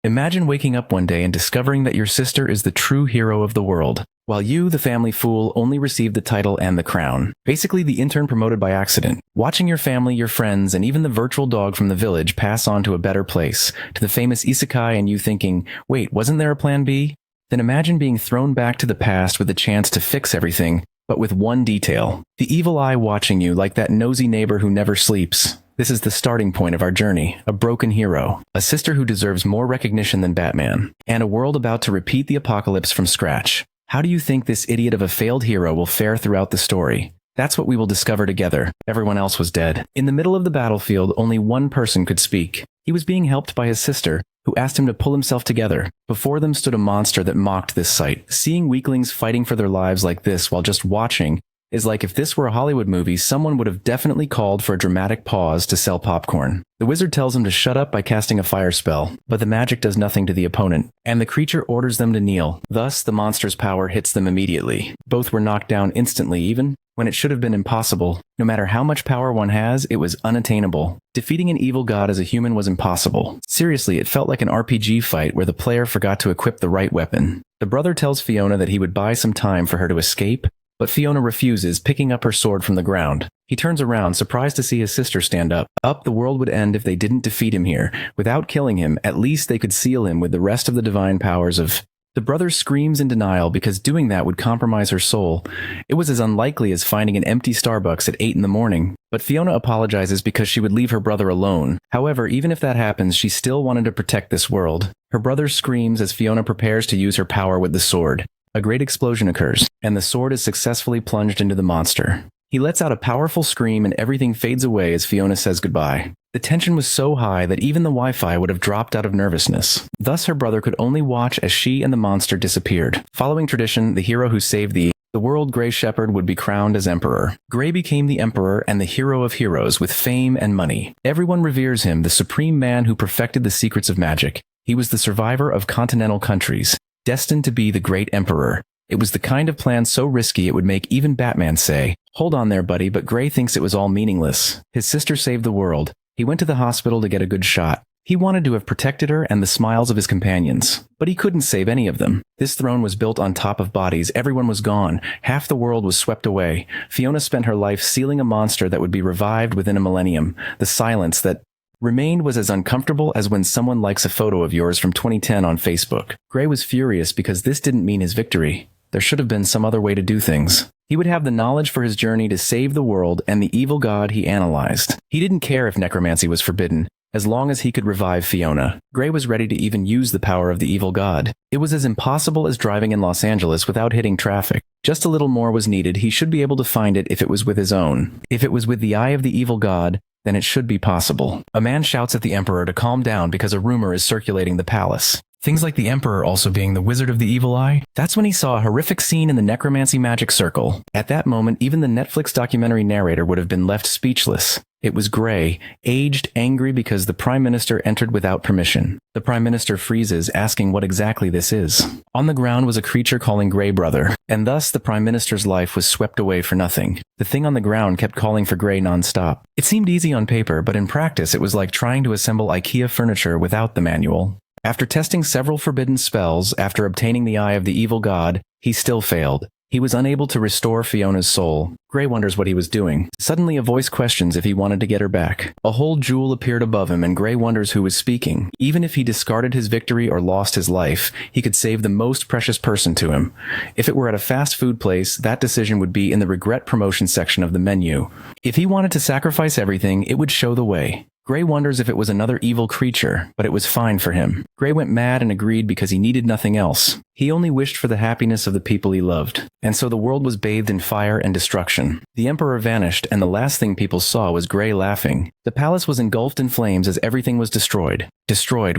Imagine waking up one day and discovering that your sister is the true hero of the world, while you, the family fool, only received the title and the crown. Basically the intern promoted by accident. Watching your family, your friends, and even the virtual dog from the village pass on to a better place, to the famous isekai, and you thinking, wait, wasn't there a plan B? Then imagine being thrown back to the past with the chance to fix everything, but with one detail. The evil eye watching you like that nosy neighbor who never sleeps. This is the starting point of our journey, a broken hero, a sister who deserves more recognition than Batman, and a world about to repeat the apocalypse from scratch. How do you think this idiot of a failed hero will fare throughout the story? That's what we will discover together. Everyone else was dead. In the middle of the battlefield, only one person could speak. He was being helped by his sister, who asked him to pull himself together. Before them stood a monster that mocked this sight. Seeing weaklings fighting for their lives like this while just watching is like if this were a Hollywood movie, someone would have definitely called for a dramatic pause to sell popcorn. The wizard tells him to shut up by casting a fire spell, but the magic does nothing to the opponent, and the creature orders them to kneel. Thus, the monster's power hits them immediately. Both were knocked down instantly even, when it should have been impossible. No matter how much power one has, it was unattainable. Defeating an evil god as a human was impossible. Seriously, it felt like an RPG fight where the player forgot to equip the right weapon. The brother tells Fiona that he would buy some time for her to escape, but Fiona refuses, picking up her sword from the ground. He turns around, surprised to see his sister stand up. The world would end if they didn't defeat him here. Without killing him, at least they could seal him with the rest of the divine powers of... The brother screams in denial because doing that would compromise her soul. It was as unlikely as finding an empty Starbucks at 8 in the morning. But Fiona apologizes because she would leave her brother alone. However, even if that happens, she still wanted to protect this world. Her brother screams as Fiona prepares to use her power with the sword. A great explosion occurs, and the sword is successfully plunged into the monster. He lets out a powerful scream and everything fades away as Fiona says goodbye. The tension was so high that even the Wi-Fi would have dropped out of nervousness. Thus, her brother could only watch as she and the monster disappeared. Following tradition, the hero who saved the world, Grey Shepherd, would be crowned as emperor. Grey became the emperor and the hero of heroes with fame and money. Everyone reveres him, the supreme man who perfected the secrets of magic. He was the survivor of continental countries, destined to be the great emperor. It was the kind of plan so risky it would make even Batman say, "Hold on there, buddy," but Grey thinks it was all meaningless. His sister saved the world. He went to the hospital to get a good shot. He wanted to have protected her and the smiles of his companions, but he couldn't save any of them. This throne was built on top of bodies. Everyone was gone. Half the world was swept away. Fiona spent her life sealing a monster that would be revived within a millennium. The silence that remained was as uncomfortable as when someone likes a photo of yours from 2010 on Facebook. Grey was furious because this didn't mean his victory. There should have been some other way to do things. He would have the knowledge for his journey to save the world and the evil god he analyzed. He didn't care if necromancy was forbidden, as long as he could revive Fiona. Grey was ready to even use the power of the evil god. It was as impossible as driving in Los Angeles without hitting traffic. Just a little more was needed. He should be able to find it if it was with his own. If it was with the eye of the evil god, then it should be possible. A man shouts at the emperor to calm down because a rumor is circulating the palace. Things like the emperor also being the wizard of the evil eye. That's when he saw a horrific scene in the necromancy magic circle. At that moment, even the Netflix documentary narrator would have been left speechless. It was Grey, aged, angry because the Prime Minister entered without permission. The Prime Minister freezes, asking what exactly this is. On the ground was a creature calling Grey brother, and thus the Prime Minister's life was swept away for nothing. The thing on the ground kept calling for Grey non-stop. It seemed easy on paper, but in practice it was like trying to assemble IKEA furniture without the manual. After testing several forbidden spells, after obtaining the eye of the evil god, he still failed. He was unable to restore Fiona's soul. Grey wonders what he was doing. Suddenly a voice questions if he wanted to get her back. A whole jewel appeared above him and Grey wonders who was speaking. Even if he discarded his victory or lost his life, he could save the most precious person to him. If it were at a fast food place, that decision would be in the regret promotion section of the menu. If he wanted to sacrifice everything, it would show the way. Grey wonders if it was another evil creature, but it was fine for him. Grey went mad and agreed because he needed nothing else. He only wished for the happiness of the people he loved. And so the world was bathed in fire and destruction. The emperor vanished, and the last thing people saw was Grey laughing. The palace was engulfed in flames as everything was destroyed.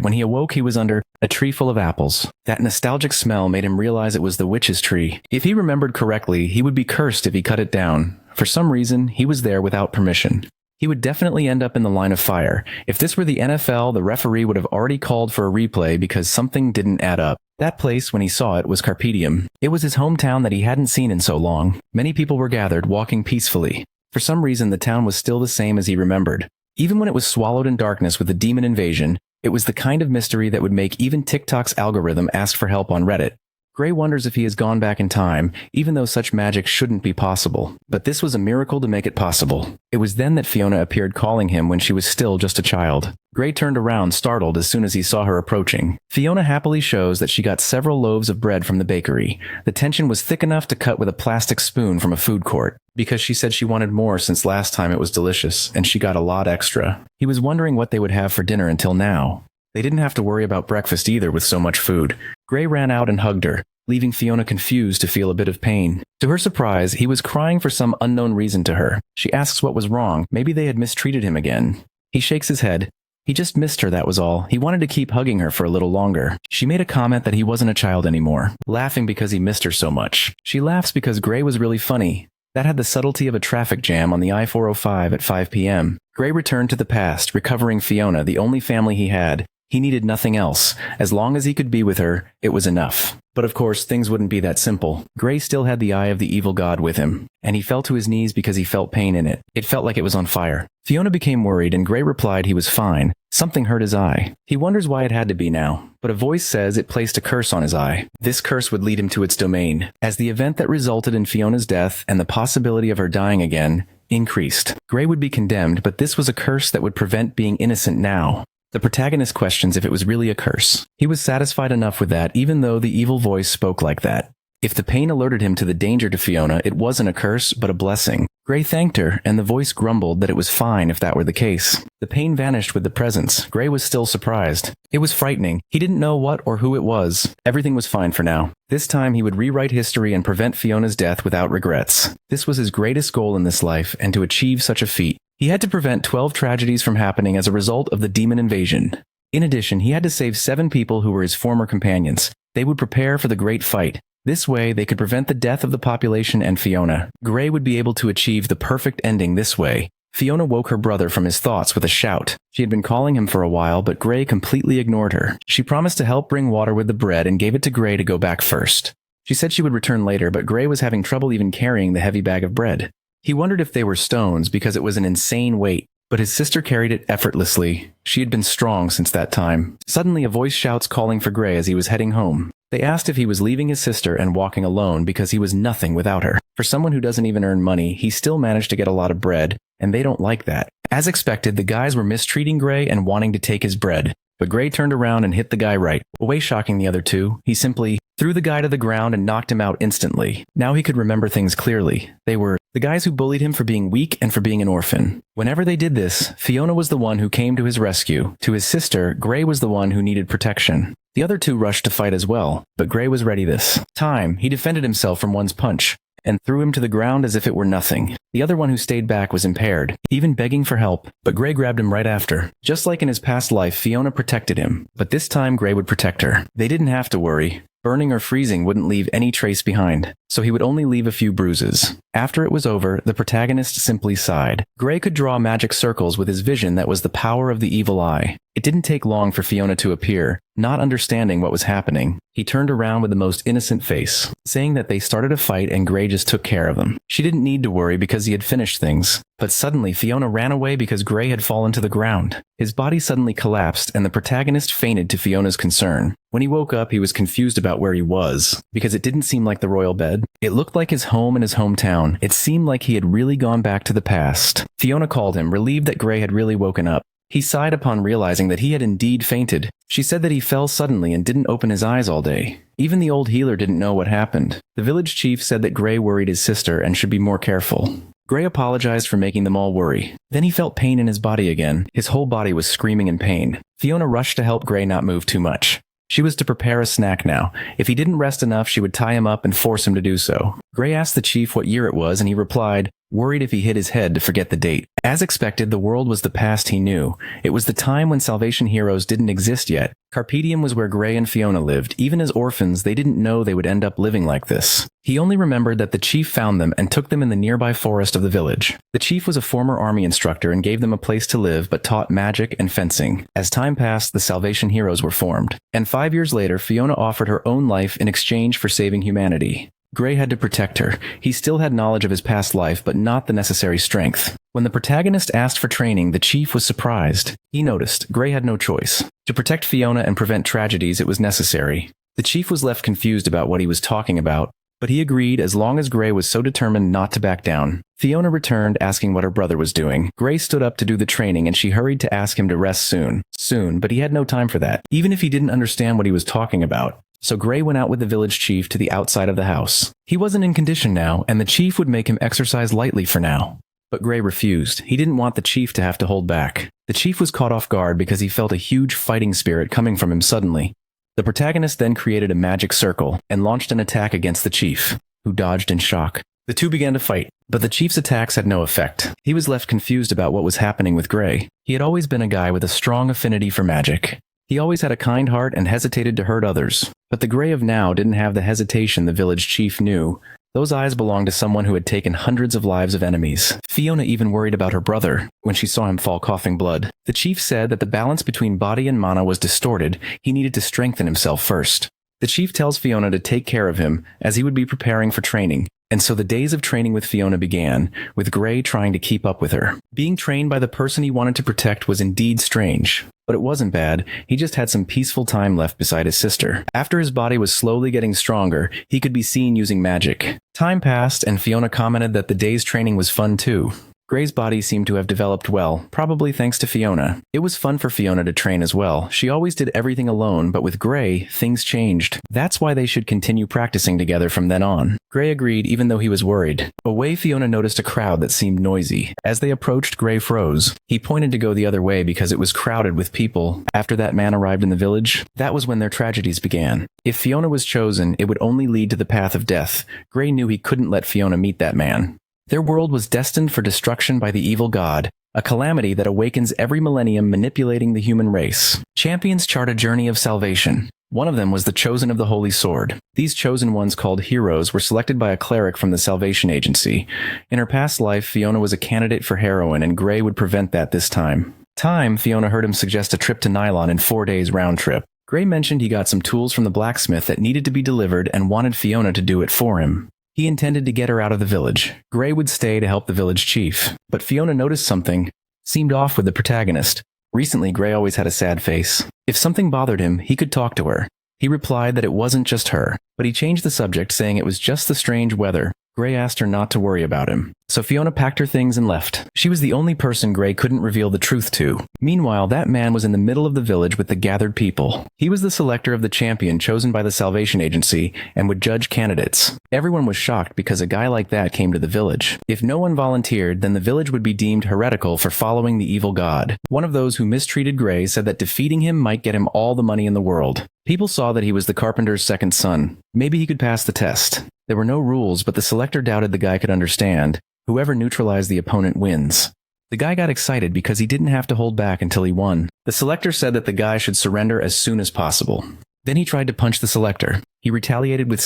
When he awoke, he was under a tree full of apples. That nostalgic smell made him realize it was the witch's tree. If he remembered correctly, he would be cursed if he cut it down. For some reason, he was there without permission. He would definitely end up in the line of fire. If this were the NFL, the referee would have already called for a replay because something didn't add up. That place, when he saw it, was Carpedium. It was his hometown that he hadn't seen in so long. Many people were gathered, walking peacefully. For some reason, the town was still the same as he remembered. Even when it was swallowed in darkness with the demon invasion, It was the kind of mystery that would make even TikTok's algorithm ask for help on Reddit. Gray wonders if he has gone back in time, even though such magic shouldn't be possible. But this was a miracle to make it possible. It was then that Fiona appeared calling him when she was still just a child. Gray turned around, startled as soon as he saw her approaching. Fiona happily shows that she got several loaves of bread from the bakery. The tension was thick enough to cut with a plastic spoon from a food court, because she said she wanted more since last time it was delicious, and she got a lot extra. He was wondering what they would have for dinner until now. They didn't have to worry about breakfast either with so much food. Gray ran out and hugged her, leaving Fiona confused to feel a bit of pain. To her surprise, he was crying for some unknown reason to her. She asks what was wrong. Maybe they had mistreated him again. He shakes his head. He just missed her, that was all. He wanted to keep hugging her for a little longer. She made a comment that he wasn't a child anymore, laughing because he missed her so much. She laughs because Gray was really funny. That had the subtlety of a traffic jam on the I-405 at 5 p.m. Gray returned to the past, recovering Fiona, the only family he had. He needed nothing else. As long as he could be with her, it was enough. But of course, things wouldn't be that simple. Gray still had the eye of the evil god with him, and he fell to his knees because he felt pain in it. It felt like it was on fire. Fiona became worried, and Gray replied he was fine. Something hurt his eye. He wonders why it had to be now, but a voice says it placed a curse on his eye. This curse would lead him to its domain, as the event that resulted in Fiona's death and the possibility of her dying again increased. Gray would be condemned, but this was a curse that would prevent being innocent now. The protagonist questions if it was really a curse. He was satisfied enough with that, even though the evil voice spoke like that. If the pain alerted him to the danger to Fiona, it wasn't a curse, but a blessing. Gray thanked her, and the voice grumbled that it was fine if that were the case. The pain vanished with the presence. Gray was still surprised. It was frightening. He didn't know what or who it was. Everything was fine for now. This time he would rewrite history and prevent Fiona's death without regrets. This was his greatest goal in this life, and to achieve such a feat, he had to prevent 12 tragedies from happening as a result of the demon invasion. In addition, he had to save 7 people who were his former companions. They would prepare for the great fight. This way, they could prevent the death of the population and Fiona. Gray would be able to achieve the perfect ending this way. Fiona woke her brother from his thoughts with a shout. She had been calling him for a while, but Gray completely ignored her. She promised to help bring water with the bread and gave it to Gray to go back first. She said she would return later, but Gray was having trouble even carrying the heavy bag of bread. He wondered if they were stones because it was an insane weight, but his sister carried it effortlessly. She had been strong since that time. Suddenly, a voice shouts calling for Gray as he was heading home. They asked if he was leaving his sister and walking alone because he was nothing without her. For someone who doesn't even earn money, he still managed to get a lot of bread, and they don't like that. As expected, the guys were mistreating Gray and wanting to take his bread. But Gray turned around and hit the guy right. Away shocking the other two, he simply threw the guy to the ground and knocked him out instantly. Now he could remember things clearly. They were the guys who bullied him for being weak and for being an orphan. Whenever they did this, Fiona was the one who came to his rescue. To his sister, Gray was the one who needed protection. The other two rushed to fight as well, but Gray was ready this time. He defended himself from one's punch and threw him to the ground as if it were nothing. The other one who stayed back was impaired, even begging for help, but Gray grabbed him right after. Just like in his past life, Fiona protected him, but this time Gray would protect her. They didn't have to worry. Burning or freezing wouldn't leave any trace behind, so he would only leave a few bruises. After it was over, the protagonist simply sighed. Gray could draw magic circles with his vision that was the power of the evil eye. It didn't take long for Fiona to appear. Not understanding what was happening, he turned around with the most innocent face, saying that they started a fight and Gray just took care of them. She didn't need to worry because he had finished things. But suddenly, Fiona ran away because Gray had fallen to the ground. His body suddenly collapsed, and the protagonist fainted to Fiona's concern. When he woke up, he was confused about where he was, because it didn't seem like the royal bed. It looked like his home in his hometown. It seemed like he had really gone back to the past. Fiona called him, relieved that Gray had really woken up. He sighed upon realizing that he had indeed fainted. She said that he fell suddenly and didn't open his eyes all day. Even the old healer didn't know what happened. The village chief said that Gray worried his sister and should be more careful. Gray apologized for making them all worry. Then he felt pain in his body again. His whole body was screaming in pain. Fiona rushed to help Gray not move too much. She was to prepare a snack now. If he didn't rest enough, she would tie him up and force him to do so. Gray asked the chief what year it was, and he replied, worried if he hit his head to forget the date. As expected, the world was the past he knew. It was the time when Salvation heroes didn't exist yet. Carpe Diem was where Gray and Fiona lived. Even as orphans, they didn't know they would end up living like this. He only remembered that the chief found them and took them in the nearby forest of the village. The chief was a former army instructor and gave them a place to live, but taught magic and fencing. As time passed, the Salvation heroes were formed. And 5 years later, Fiona offered her own life in exchange for saving humanity. Gray had to protect her. He still had knowledge of his past life, but not the necessary strength. When the protagonist asked for training, the chief was surprised. He noticed Gray had no choice. To protect Fiona and prevent tragedies, it was necessary. The chief was left confused about what he was talking about, but he agreed as long as Gray was so determined not to back down. Fiona returned, asking what her brother was doing. Gray stood up to do the training, and she hurried to ask him to rest soon, but he had no time for that, even if he didn't understand what he was talking about. So Gray went out with the village chief to the outside of the house. He wasn't in condition now, and the chief would make him exercise lightly for now. But Gray refused. He didn't want the chief to have to hold back. The chief was caught off guard because he felt a huge fighting spirit coming from him suddenly. The protagonist then created a magic circle and launched an attack against the chief, who dodged in shock. The two began to fight, but the chief's attacks had no effect. He was left confused about what was happening with Gray. He had always been a guy with a strong affinity for magic. He always had a kind heart and hesitated to hurt others. But the Gray of now didn't have the hesitation the village chief knew. Those eyes belonged to someone who had taken hundreds of lives of enemies. Fiona even worried about her brother when she saw him fall coughing blood. The chief said that the balance between body and mana was distorted. He needed to strengthen himself first. The chief tells Fiona to take care of him as he would be preparing for training. And so the days of training with Fiona began, with Gray trying to keep up with her. Being trained by the person he wanted to protect was indeed strange. But it wasn't bad. He just had some peaceful time left beside his sister. After his body was slowly getting stronger, he could be seen using magic. Time passed, and Fiona commented that the day's training was fun too. Gray's body seemed to have developed well, probably thanks to Fiona. It was fun for Fiona to train as well. She always did everything alone, but with Gray, things changed. That's why they should continue practicing together from then on. Gray agreed even though he was worried. Away, Fiona noticed a crowd that seemed noisy. As they approached, Gray froze. He pointed to go the other way because it was crowded with people. After that man arrived in the village, that was when their tragedies began. If Fiona was chosen, it would only lead to the path of death. Gray knew he couldn't let Fiona meet that man. Their world was destined for destruction by the evil god, a calamity that awakens every millennium, manipulating the human race. Champions chart a journey of salvation. One of them was the Chosen of the Holy Sword. These chosen ones, called heroes, were selected by a cleric from the Salvation Agency. In her past life, Fiona was a candidate for heroine, and Gray would prevent that this time. Fiona heard him suggest a trip to Nylon in 4 days round trip. Gray mentioned he got some tools from the blacksmith that needed to be delivered and wanted Fiona to do it for him. He intended to get her out of the village. Gray would stay to help the village chief. But Fiona noticed something seemed off with the protagonist. Recently, Gray always had a sad face. If something bothered him, he could talk to her. He replied that it wasn't just her, but he changed the subject, saying it was just the strange weather. Gray asked her not to worry about him. So Fiona packed her things and left. She was the only person Gray couldn't reveal the truth to. Meanwhile, that man was in the middle of the village with the gathered people. He was the selector of the champion chosen by the Salvation Agency and would judge candidates. Everyone was shocked because a guy like that came to the village. If no one volunteered, then the village would be deemed heretical for following the evil god. One of those who mistreated Gray said that defeating him might get him all the money in the world. People saw that he was the carpenter's second son. Maybe he could pass the test. There were no rules, but the selector doubted the guy could understand. Whoever neutralized the opponent wins. The guy got excited because he didn't have to hold back until he won. The selector said that the guy should surrender as soon as possible. Then he tried to punch the selector. He retaliated with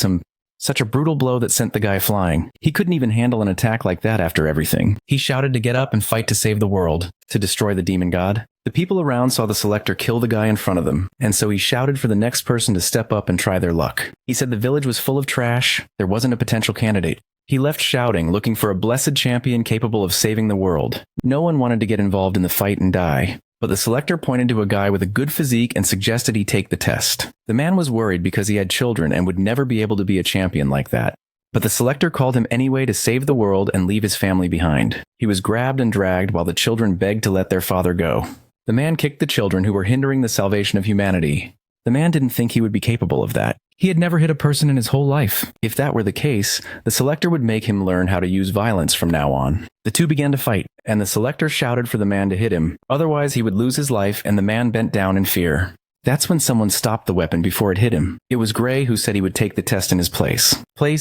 such a brutal blow that sent the guy flying. He couldn't even handle an attack like that after everything. He shouted to get up and fight to save the world, to destroy the demon god. The people around saw the selector kill the guy in front of them, and so he shouted for the next person to step up and try their luck. He said the village was full of trash, there wasn't a potential candidate. He left shouting, looking for a blessed champion capable of saving the world. No one wanted to get involved in the fight and die. But the selector pointed to a guy with a good physique and suggested he take the test. The man was worried because he had children and would never be able to be a champion like that. But the selector called him anyway to save the world and leave his family behind. He was grabbed and dragged while the children begged to let their father go. The man kicked the children who were hindering the salvation of humanity. The man didn't think he would be capable of that. He had never hit a person in his whole life. If that were the case, the selector would make him learn how to use violence from now on. The two began to fight, and the selector shouted for the man to hit him. Otherwise, he would lose his life, and the man bent down in fear. That's when someone stopped the weapon before it hit him. It was Gray who said he would take the test in his place.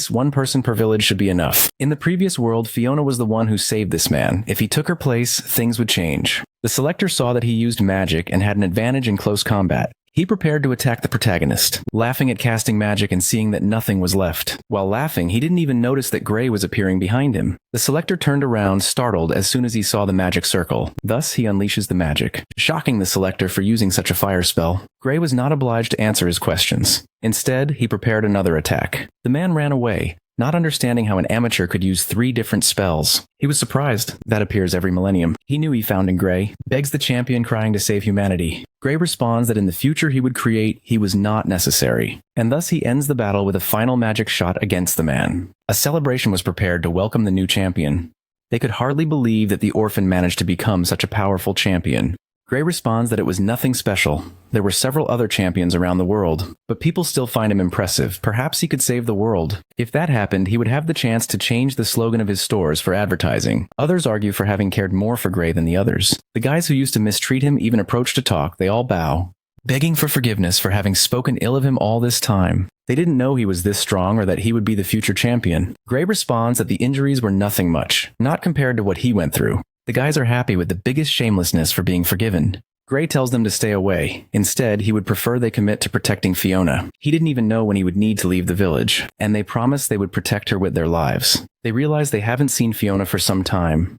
One person per village should be enough. In the previous world, Fiona was the one who saved this man. If he took her place, things would change. The selector saw that he used magic and had an advantage in close combat. He prepared to attack the protagonist, laughing at casting magic and seeing that nothing was left. While laughing, he didn't even notice that Gray was appearing behind him. The selector turned around, startled, as soon as he saw the magic circle. Thus, he unleashes the magic, shocking the selector for using such a fire spell. Gray was not obliged to answer his questions. Instead, he prepared another attack. The man ran away. not understanding how an amateur could use 3 different spells. He was surprised. That appears every millennium. He knew he found in Gray, begs the champion crying to save humanity. Gray responds that in the future he would create, he was not necessary, and thus he ends the battle with a final magic shot against the man. A celebration was prepared to welcome the new champion. They could hardly believe that the orphan managed to become such a powerful champion. Gray responds that it was nothing special. There were several other champions around the world, but people still find him impressive. Perhaps he could save the world. If that happened, he would have the chance to change the slogan of his stores for advertising. Others argue for having cared more for Gray than the others. The guys who used to mistreat him even approach to talk. They all bow, begging for forgiveness for having spoken ill of him all this time. They didn't know he was this strong or that he would be the future champion. Gray responds that the injuries were nothing much, not compared to what he went through. The guys are happy with the biggest shamelessness for being forgiven. Gray tells them to stay away. Instead, he would prefer they commit to protecting Fiona. He didn't even know when he would need to leave the village, and they promised they would protect her with their lives. They realize they haven't seen Fiona for some time.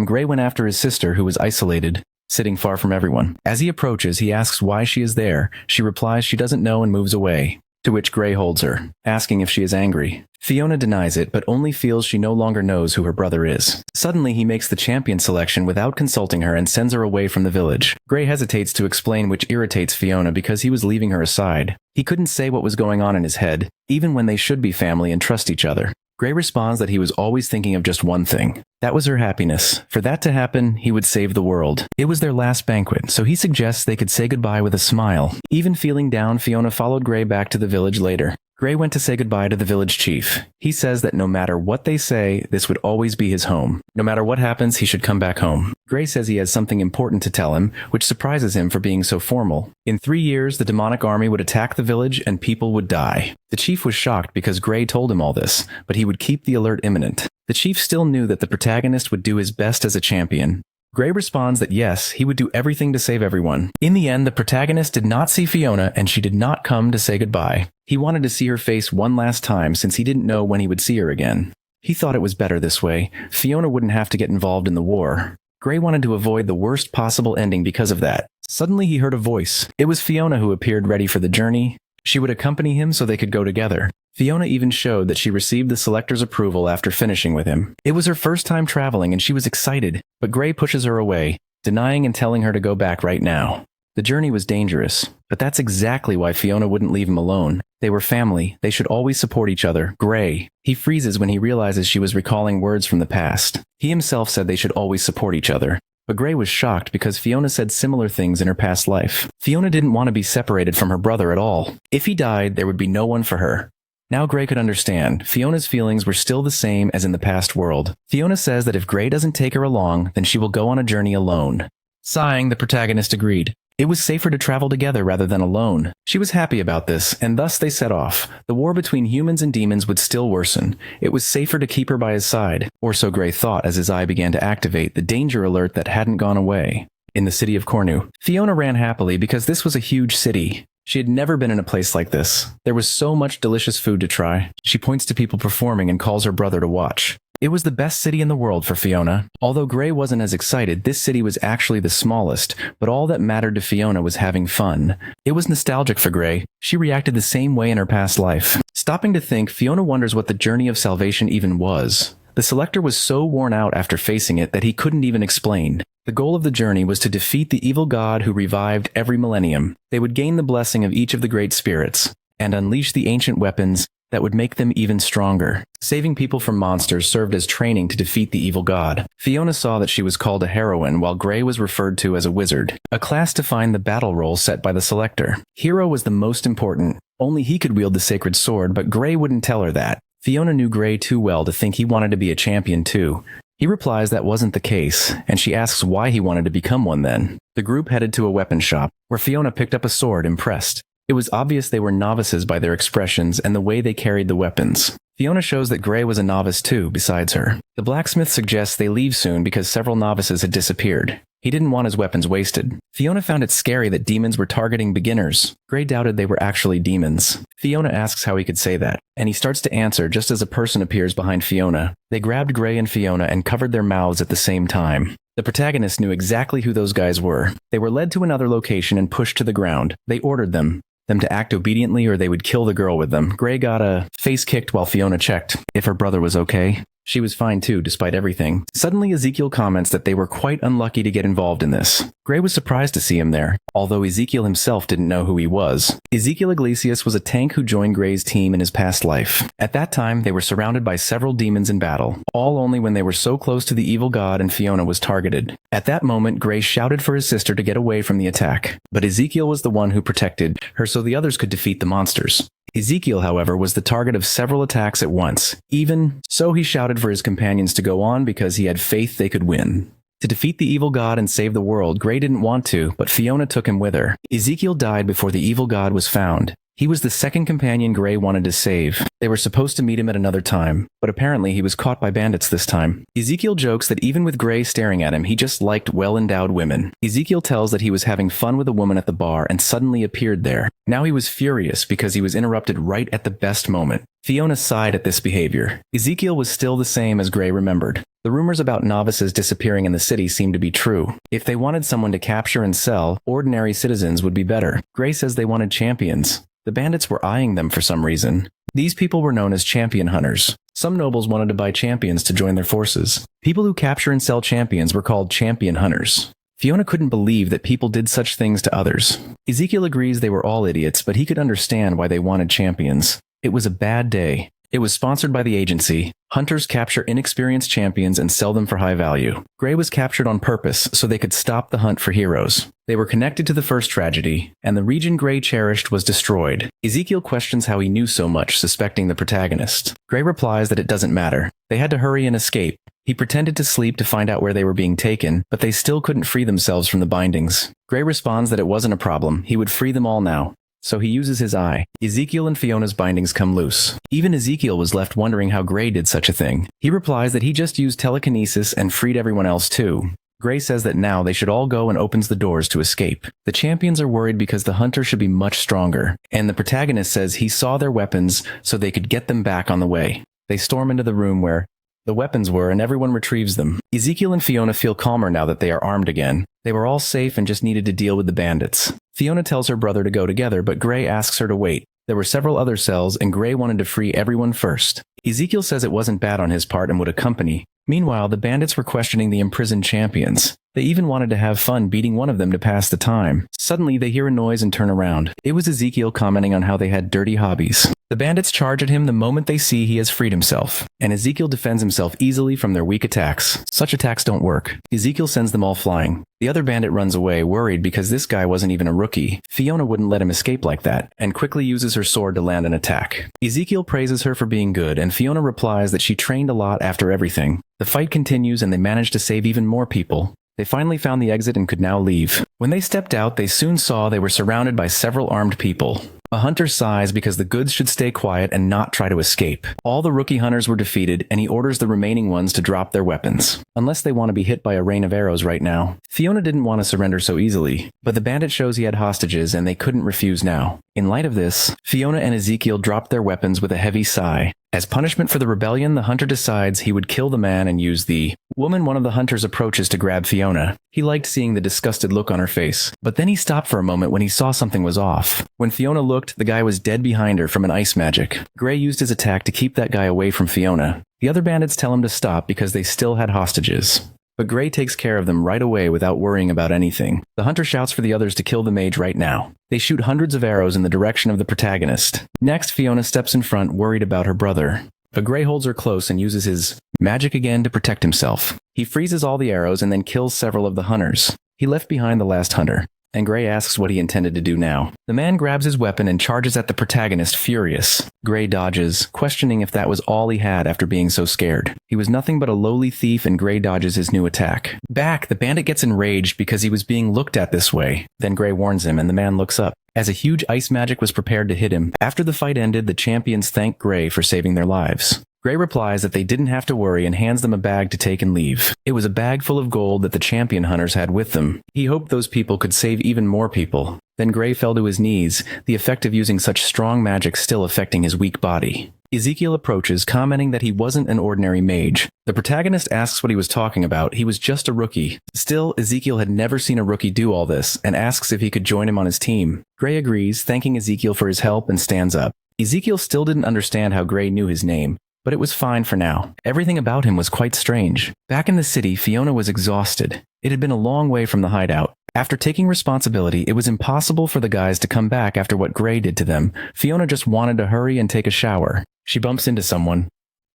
Gray went after his sister, who was isolated, sitting far from everyone. As he approaches, he asks why she is there. She replies she doesn't know and moves away, to which Gray holds her, asking if she is angry. Fiona denies it, but only feels she no longer knows who her brother is. Suddenly, he makes the champion selection without consulting her and sends her away from the village. Gray hesitates to explain, which irritates Fiona because he was leaving her aside. He couldn't say what was going on in his head, even when they should be family and trust each other. Gray responds that he was always thinking of just one thing. That was her happiness. For that to happen, he would save the world. It was their last banquet, so he suggests they could say goodbye with a smile. Even feeling down, Fiona followed Gray back to the village later. Gray went to say goodbye to the village chief. He says that no matter what they say, this would always be his home. No matter what happens, he should come back home. Gray says he has something important to tell him, which surprises him for being so formal. In 3 years, the demonic army would attack the village and people would die. The chief was shocked because Gray told him all this, but he would keep the alert imminent. The chief still knew that the protagonist would do his best as a champion. Gray responds that yes, he would do everything to save everyone. In the end, the protagonist did not see Fiona and she did not come to say goodbye. He wanted to see her face one last time since he didn't know when he would see her again. He thought it was better this way. Fiona wouldn't have to get involved in the war. Gray wanted to avoid the worst possible ending because of that. Suddenly he heard a voice. It was Fiona, who appeared ready for the journey. She would accompany him so they could go together. Fiona even showed that she received the selector's approval after finishing with him. It was her first time traveling and she was excited, but Gray pushes her away, denying and telling her to go back right now. The journey was dangerous, but that's exactly why Fiona wouldn't leave him alone. They were family. They should always support each other. Gray. He freezes when he realizes she was recalling words from the past. He himself said they should always support each other. But Gray was shocked because Fiona said similar things in her past life. Fiona didn't want to be separated from her brother at all. If he died, there would be no one for her. Now Gray could understand. Fiona's feelings were still the same as in the past world. Fiona says that if Gray doesn't take her along, then she will go on a journey alone. Sighing, the protagonist agreed. It was safer to travel together rather than alone. She was happy about this, and thus they set off. The war between humans and demons would still worsen. It was safer to keep her by his side, or so Gray thought as his eye began to activate the danger alert that hadn't gone away. In the city of Cornu, Fiona ran happily because this was a huge city. She had never been in a place like this. There was so much delicious food to try. She points to people performing and calls her brother to watch. It was the best city in the world for Fiona. Although Gray wasn't as excited, this city was actually the smallest, but all that mattered to Fiona was having fun. It was nostalgic for Gray. She reacted the same way in her past life. Stopping to think, Fiona wonders what the journey of salvation even was. The selector was so worn out after facing it that he couldn't even explain. The goal of the journey was to defeat the evil god who revived every millennium. They would gain the blessing of each of the great spirits, and unleash the ancient weapons that would make them even stronger. Saving people from monsters served as training to defeat the evil god. Fiona saw that she was called a heroine, while Gray was referred to as a wizard, a class defined the battle role set by the selector. Hero was the most important. Only he could wield the sacred sword, but Gray wouldn't tell her that. Fiona knew Gray too well to think he wanted to be a champion too. He replies that wasn't the case, and she asks why he wanted to become one then. The group headed to a weapon shop, where Fiona picked up a sword, impressed. It was obvious they were novices by their expressions and the way they carried the weapons. Fiona shows that Gray was a novice too, besides her. The blacksmith suggests they leave soon because several novices had disappeared. He didn't want his weapons wasted. Fiona found it scary that demons were targeting beginners. Gray doubted they were actually demons. Fiona asks how he could say that, and he starts to answer just as a person appears behind Fiona. They grabbed Gray and Fiona and covered their mouths at the same time. The protagonist knew exactly who those guys were. They were led to another location and pushed to the ground. They ordered them. them to act obediently or they would kill the girl with them. Gray got a face kicked while Fiona checked if her brother was okay. She was fine too, despite everything. Suddenly, Ezekiel comments that they were quite unlucky to get involved in this. Gray was surprised to see him there, although Ezekiel himself didn't know who he was. Ezekiel Iglesias was a tank who joined Gray's team in his past life. At that time, they were surrounded by several demons in battle, all only when they were so close to the evil god and Fiona was targeted. At that moment, Gray shouted for his sister to get away from the attack, but Ezekiel was the one who protected her so the others could defeat the monsters. Ezekiel, however, was the target of several attacks at once. Even so, he shouted for his companions to go on because he had faith they could win. To defeat the evil god and save the world, Gray didn't want to, but Fiona took him with her. Ezekiel died before the evil god was found. He was the second companion Gray wanted to save. They were supposed to meet him at another time, but apparently he was caught by bandits this time. Ezekiel jokes that even with Gray staring at him, he just liked well-endowed women. Ezekiel tells that he was having fun with a woman at the bar and suddenly appeared there. Now he was furious because he was interrupted right at the best moment. Fiona sighed at this behavior. Ezekiel was still the same as Gray remembered. The rumors about novices disappearing in the city seemed to be true. If they wanted someone to capture and sell, ordinary citizens would be better. Gray says they wanted champions. The bandits were eyeing them for some reason. These people were known as champion hunters. Some nobles wanted to buy champions to join their forces. People who capture and sell champions were called champion hunters. Fiona couldn't believe that people did such things to others. Ezekiel agrees they were all idiots, but he could understand why they wanted champions. It was a bad day. It was sponsored by the agency. Hunters capture inexperienced champions and sell them for high value. Gray was captured on purpose so they could stop the hunt for heroes. They were connected to the first tragedy, and the region Gray cherished was destroyed. Ezekiel questions how he knew so much, suspecting the protagonist. Gray replies that it doesn't matter. They had to hurry and escape. He pretended to sleep to find out where they were being taken, but they still couldn't free themselves from the bindings. Gray responds that it wasn't a problem. He would free them all now. So he uses his eye. Ezekiel and Fiona's bindings come loose. Even Ezekiel was left wondering how Gray did such a thing. He replies that he just used telekinesis and freed everyone else too. Gray says that now they should all go and opens the doors to escape. The champions are worried because the hunter should be much stronger, and the protagonist says he saw their weapons so they could get them back on the way. They storm into the room where the weapons were and everyone retrieves them. Ezekiel and Fiona feel calmer now that they are armed again. They were all safe and just needed to deal with the bandits. Fiona tells her brother to go together, but Gray asks her to wait. There were several other cells, and Gray wanted to free everyone first. Ezekiel says it wasn't bad on his part and would accompany. Meanwhile, the bandits were questioning the imprisoned champions. They even wanted to have fun beating one of them to pass the time. Suddenly, they hear a noise and turn around. It was Ezekiel commenting on how they had dirty hobbies. The bandits charge at him the moment they see he has freed himself, and Ezekiel defends himself easily from their weak attacks. Such attacks don't work. Ezekiel sends them all flying. The other bandit runs away, worried because this guy wasn't even a rookie. Fiona wouldn't let him escape like that, and quickly uses her sword to land an attack. Ezekiel praises her for being good, and Fiona replies that she trained a lot after everything. The fight continues, and they manage to save even more people. They finally found the exit and could now leave. When they stepped out, they soon saw they were surrounded by several armed people. A hunter sighs because the goods should stay quiet and not try to escape. All the rookie hunters were defeated, and he orders the remaining ones to drop their weapons, unless they want to be hit by a rain of arrows right now. Fiona didn't want to surrender so easily, but the bandit shows he had hostages and they couldn't refuse now. In light of this, Fiona and Ezekiel dropped their weapons with a heavy sigh. As punishment for the rebellion, the hunter decides he would kill the man and use the woman. One of the hunters approaches to grab Fiona. He liked seeing the disgusted look on her face, but then he stopped for a moment when he saw something was off. When Fiona looked, the guy was dead behind her from an ice magic. Gray used his attack to keep that guy away from Fiona. The other bandits tell him to stop because they still had hostages. But Gray takes care of them right away without worrying about anything. The hunter shouts for the others to kill the mage right now. They shoot hundreds of arrows in the direction of the protagonist. Next, Fiona steps in front, worried about her brother. But Gray holds her close and uses his magic again to protect himself. He freezes all the arrows and then kills several of the hunters. He left behind the last hunter, and Gray asks what he intended to do now. The man grabs his weapon and charges at the protagonist, furious. Gray dodges, questioning if that was all he had after being so scared. He was nothing but a lowly thief, and Gray dodges his new attack. Back, the bandit gets enraged because he was being looked at this way. Then Gray warns him, and the man looks up, as a huge ice magic was prepared to hit him. After the fight ended, the champions thank Gray for saving their lives. Gray replies that they didn't have to worry and hands them a bag to take and leave. It was a bag full of gold that the champion hunters had with them. He hoped those people could save even more people. Then Gray fell to his knees, the effect of using such strong magic still affecting his weak body. Ezekiel approaches, commenting that he wasn't an ordinary mage. The protagonist asks what he was talking about. He was just a rookie. Still, Ezekiel had never seen a rookie do all this, and asks if he could join him on his team. Gray agrees, thanking Ezekiel for his help, and stands up. Ezekiel still didn't understand how Gray knew his name, but it was fine for now. Everything about him was quite strange. Back in the city, Fiona was exhausted. It had been a long way from the hideout. After taking responsibility, it was impossible for the guys to come back after what Gray did to them. Fiona just wanted to hurry and take a shower. She bumps into someone,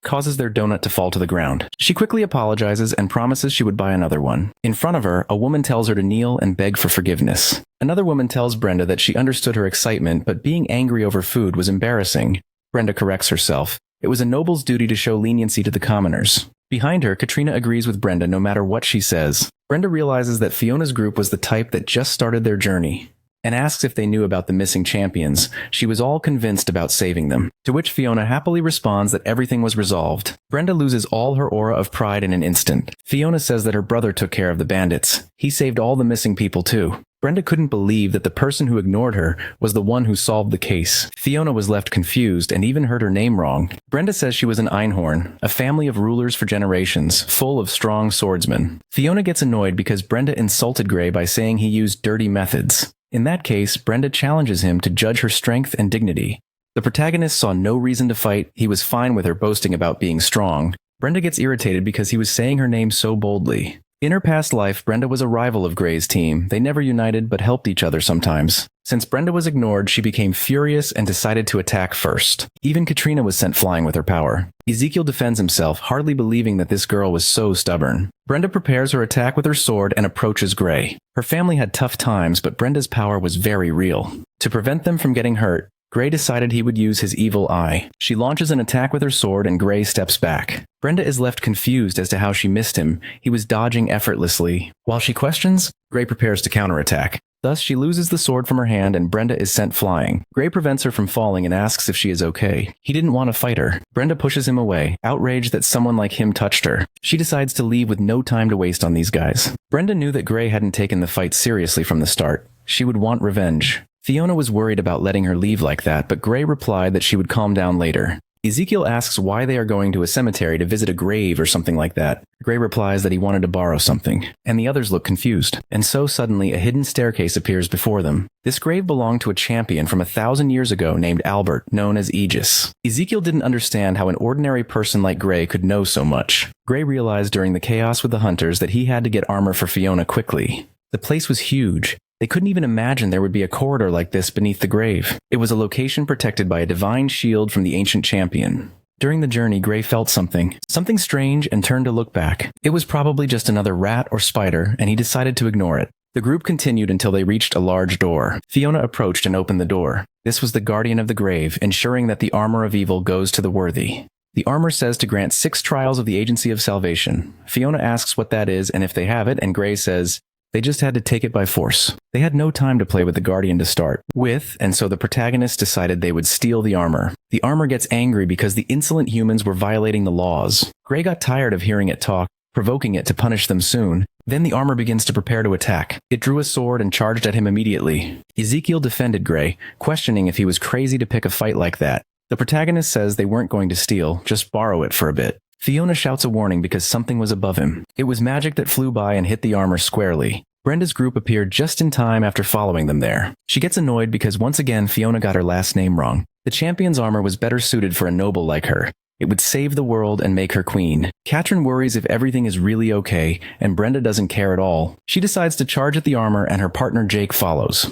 causes their donut to fall to the ground. She quickly apologizes and promises she would buy another one. In front of her, a woman tells her to kneel and beg for forgiveness. Another woman tells Brenda that she understood her excitement, but being angry over food was embarrassing. Brenda corrects herself. It was a noble's duty to show leniency to the commoners. Behind her, Katrina agrees with Brenda no matter what she says. Brenda realizes that Fiona's group was the type that just started their journey, and asks if they knew about the missing champions. She was all convinced about saving them, to which Fiona happily responds that everything was resolved. Brenda loses all her aura of pride in an instant. Fiona says that her brother took care of the bandits. He saved all the missing people too. Brenda couldn't believe that the person who ignored her was the one who solved the case. Fiona was left confused and even heard her name wrong. Brenda says she was an Einhorn, a family of rulers for generations, full of strong swordsmen. Fiona gets annoyed because Brenda insulted Gray by saying he used dirty methods. In that case, Brenda challenges him to judge her strength and dignity. The protagonist saw no reason to fight. He was fine with her boasting about being strong. Brenda gets irritated because he was saying her name so boldly. In her past life, Brenda was a rival of Gray's team. They never united but helped each other sometimes. Since Brenda was ignored, she became furious and decided to attack first. Even Katrina was sent flying with her power. Ezekiel defends himself, hardly believing that this girl was so stubborn. Brenda prepares her attack with her sword and approaches Gray. Her family had tough times, but Brenda's power was very real. To prevent them from getting hurt, Gray decided he would use his evil eye. She launches an attack with her sword and Gray steps back. Brenda is left confused as to how she missed him. He was dodging effortlessly. While she questions, Gray prepares to counterattack. Thus, she loses the sword from her hand and Brenda is sent flying. Gray prevents her from falling and asks if she is okay. He didn't want to fight her. Brenda pushes him away, outraged that someone like him touched her. She decides to leave with no time to waste on these guys. Brenda knew that Gray hadn't taken the fight seriously from the start. She would want revenge. Fiona was worried about letting her leave like that, but Gray replied that she would calm down later. Ezekiel asks why they are going to a cemetery to visit a grave or something like that. Gray replies that he wanted to borrow something, and the others look confused. And so suddenly a hidden staircase appears before them. This grave belonged to a champion from 1,000 years ago named Albert, known as Aegis. Ezekiel didn't understand how an ordinary person like Gray could know so much. Gray realized during the chaos with the hunters that he had to get armor for Fiona quickly. The place was huge. They couldn't even imagine there would be a corridor like this beneath the grave. It was a location protected by a divine shield from the ancient champion. During the journey, Gray felt something strange, and turned to look back. It was probably just another rat or spider, and he decided to ignore it. The group continued until they reached a large door. Fiona approached and opened the door. This was the guardian of the grave, ensuring that the armor of evil goes to the worthy. The armor says to grant 6 trials of the agency of salvation. Fiona asks what that is and if they have it, and Gray says they just had to take it by force. They had no time to play with the Guardian to start with, and so the protagonists decided they would steal the armor. The armor gets angry because the insolent humans were violating the laws. Gray got tired of hearing it talk, provoking it to punish them soon. Then the armor begins to prepare to attack. It drew a sword and charged at him immediately. Ezekiel defended Gray, questioning if he was crazy to pick a fight like that. The protagonist says they weren't going to steal, just borrow it for a bit. Fiona shouts a warning because something was above him. It was magic that flew by and hit the armor squarely. Brenda's group appeared just in time after following them there. She gets annoyed because once again Fiona got her last name wrong. The champion's armor was better suited for a noble like her. It would save the world and make her queen. Katrin worries if everything is really okay, and Brenda doesn't care at all. She decides to charge at the armor and her partner Jake follows.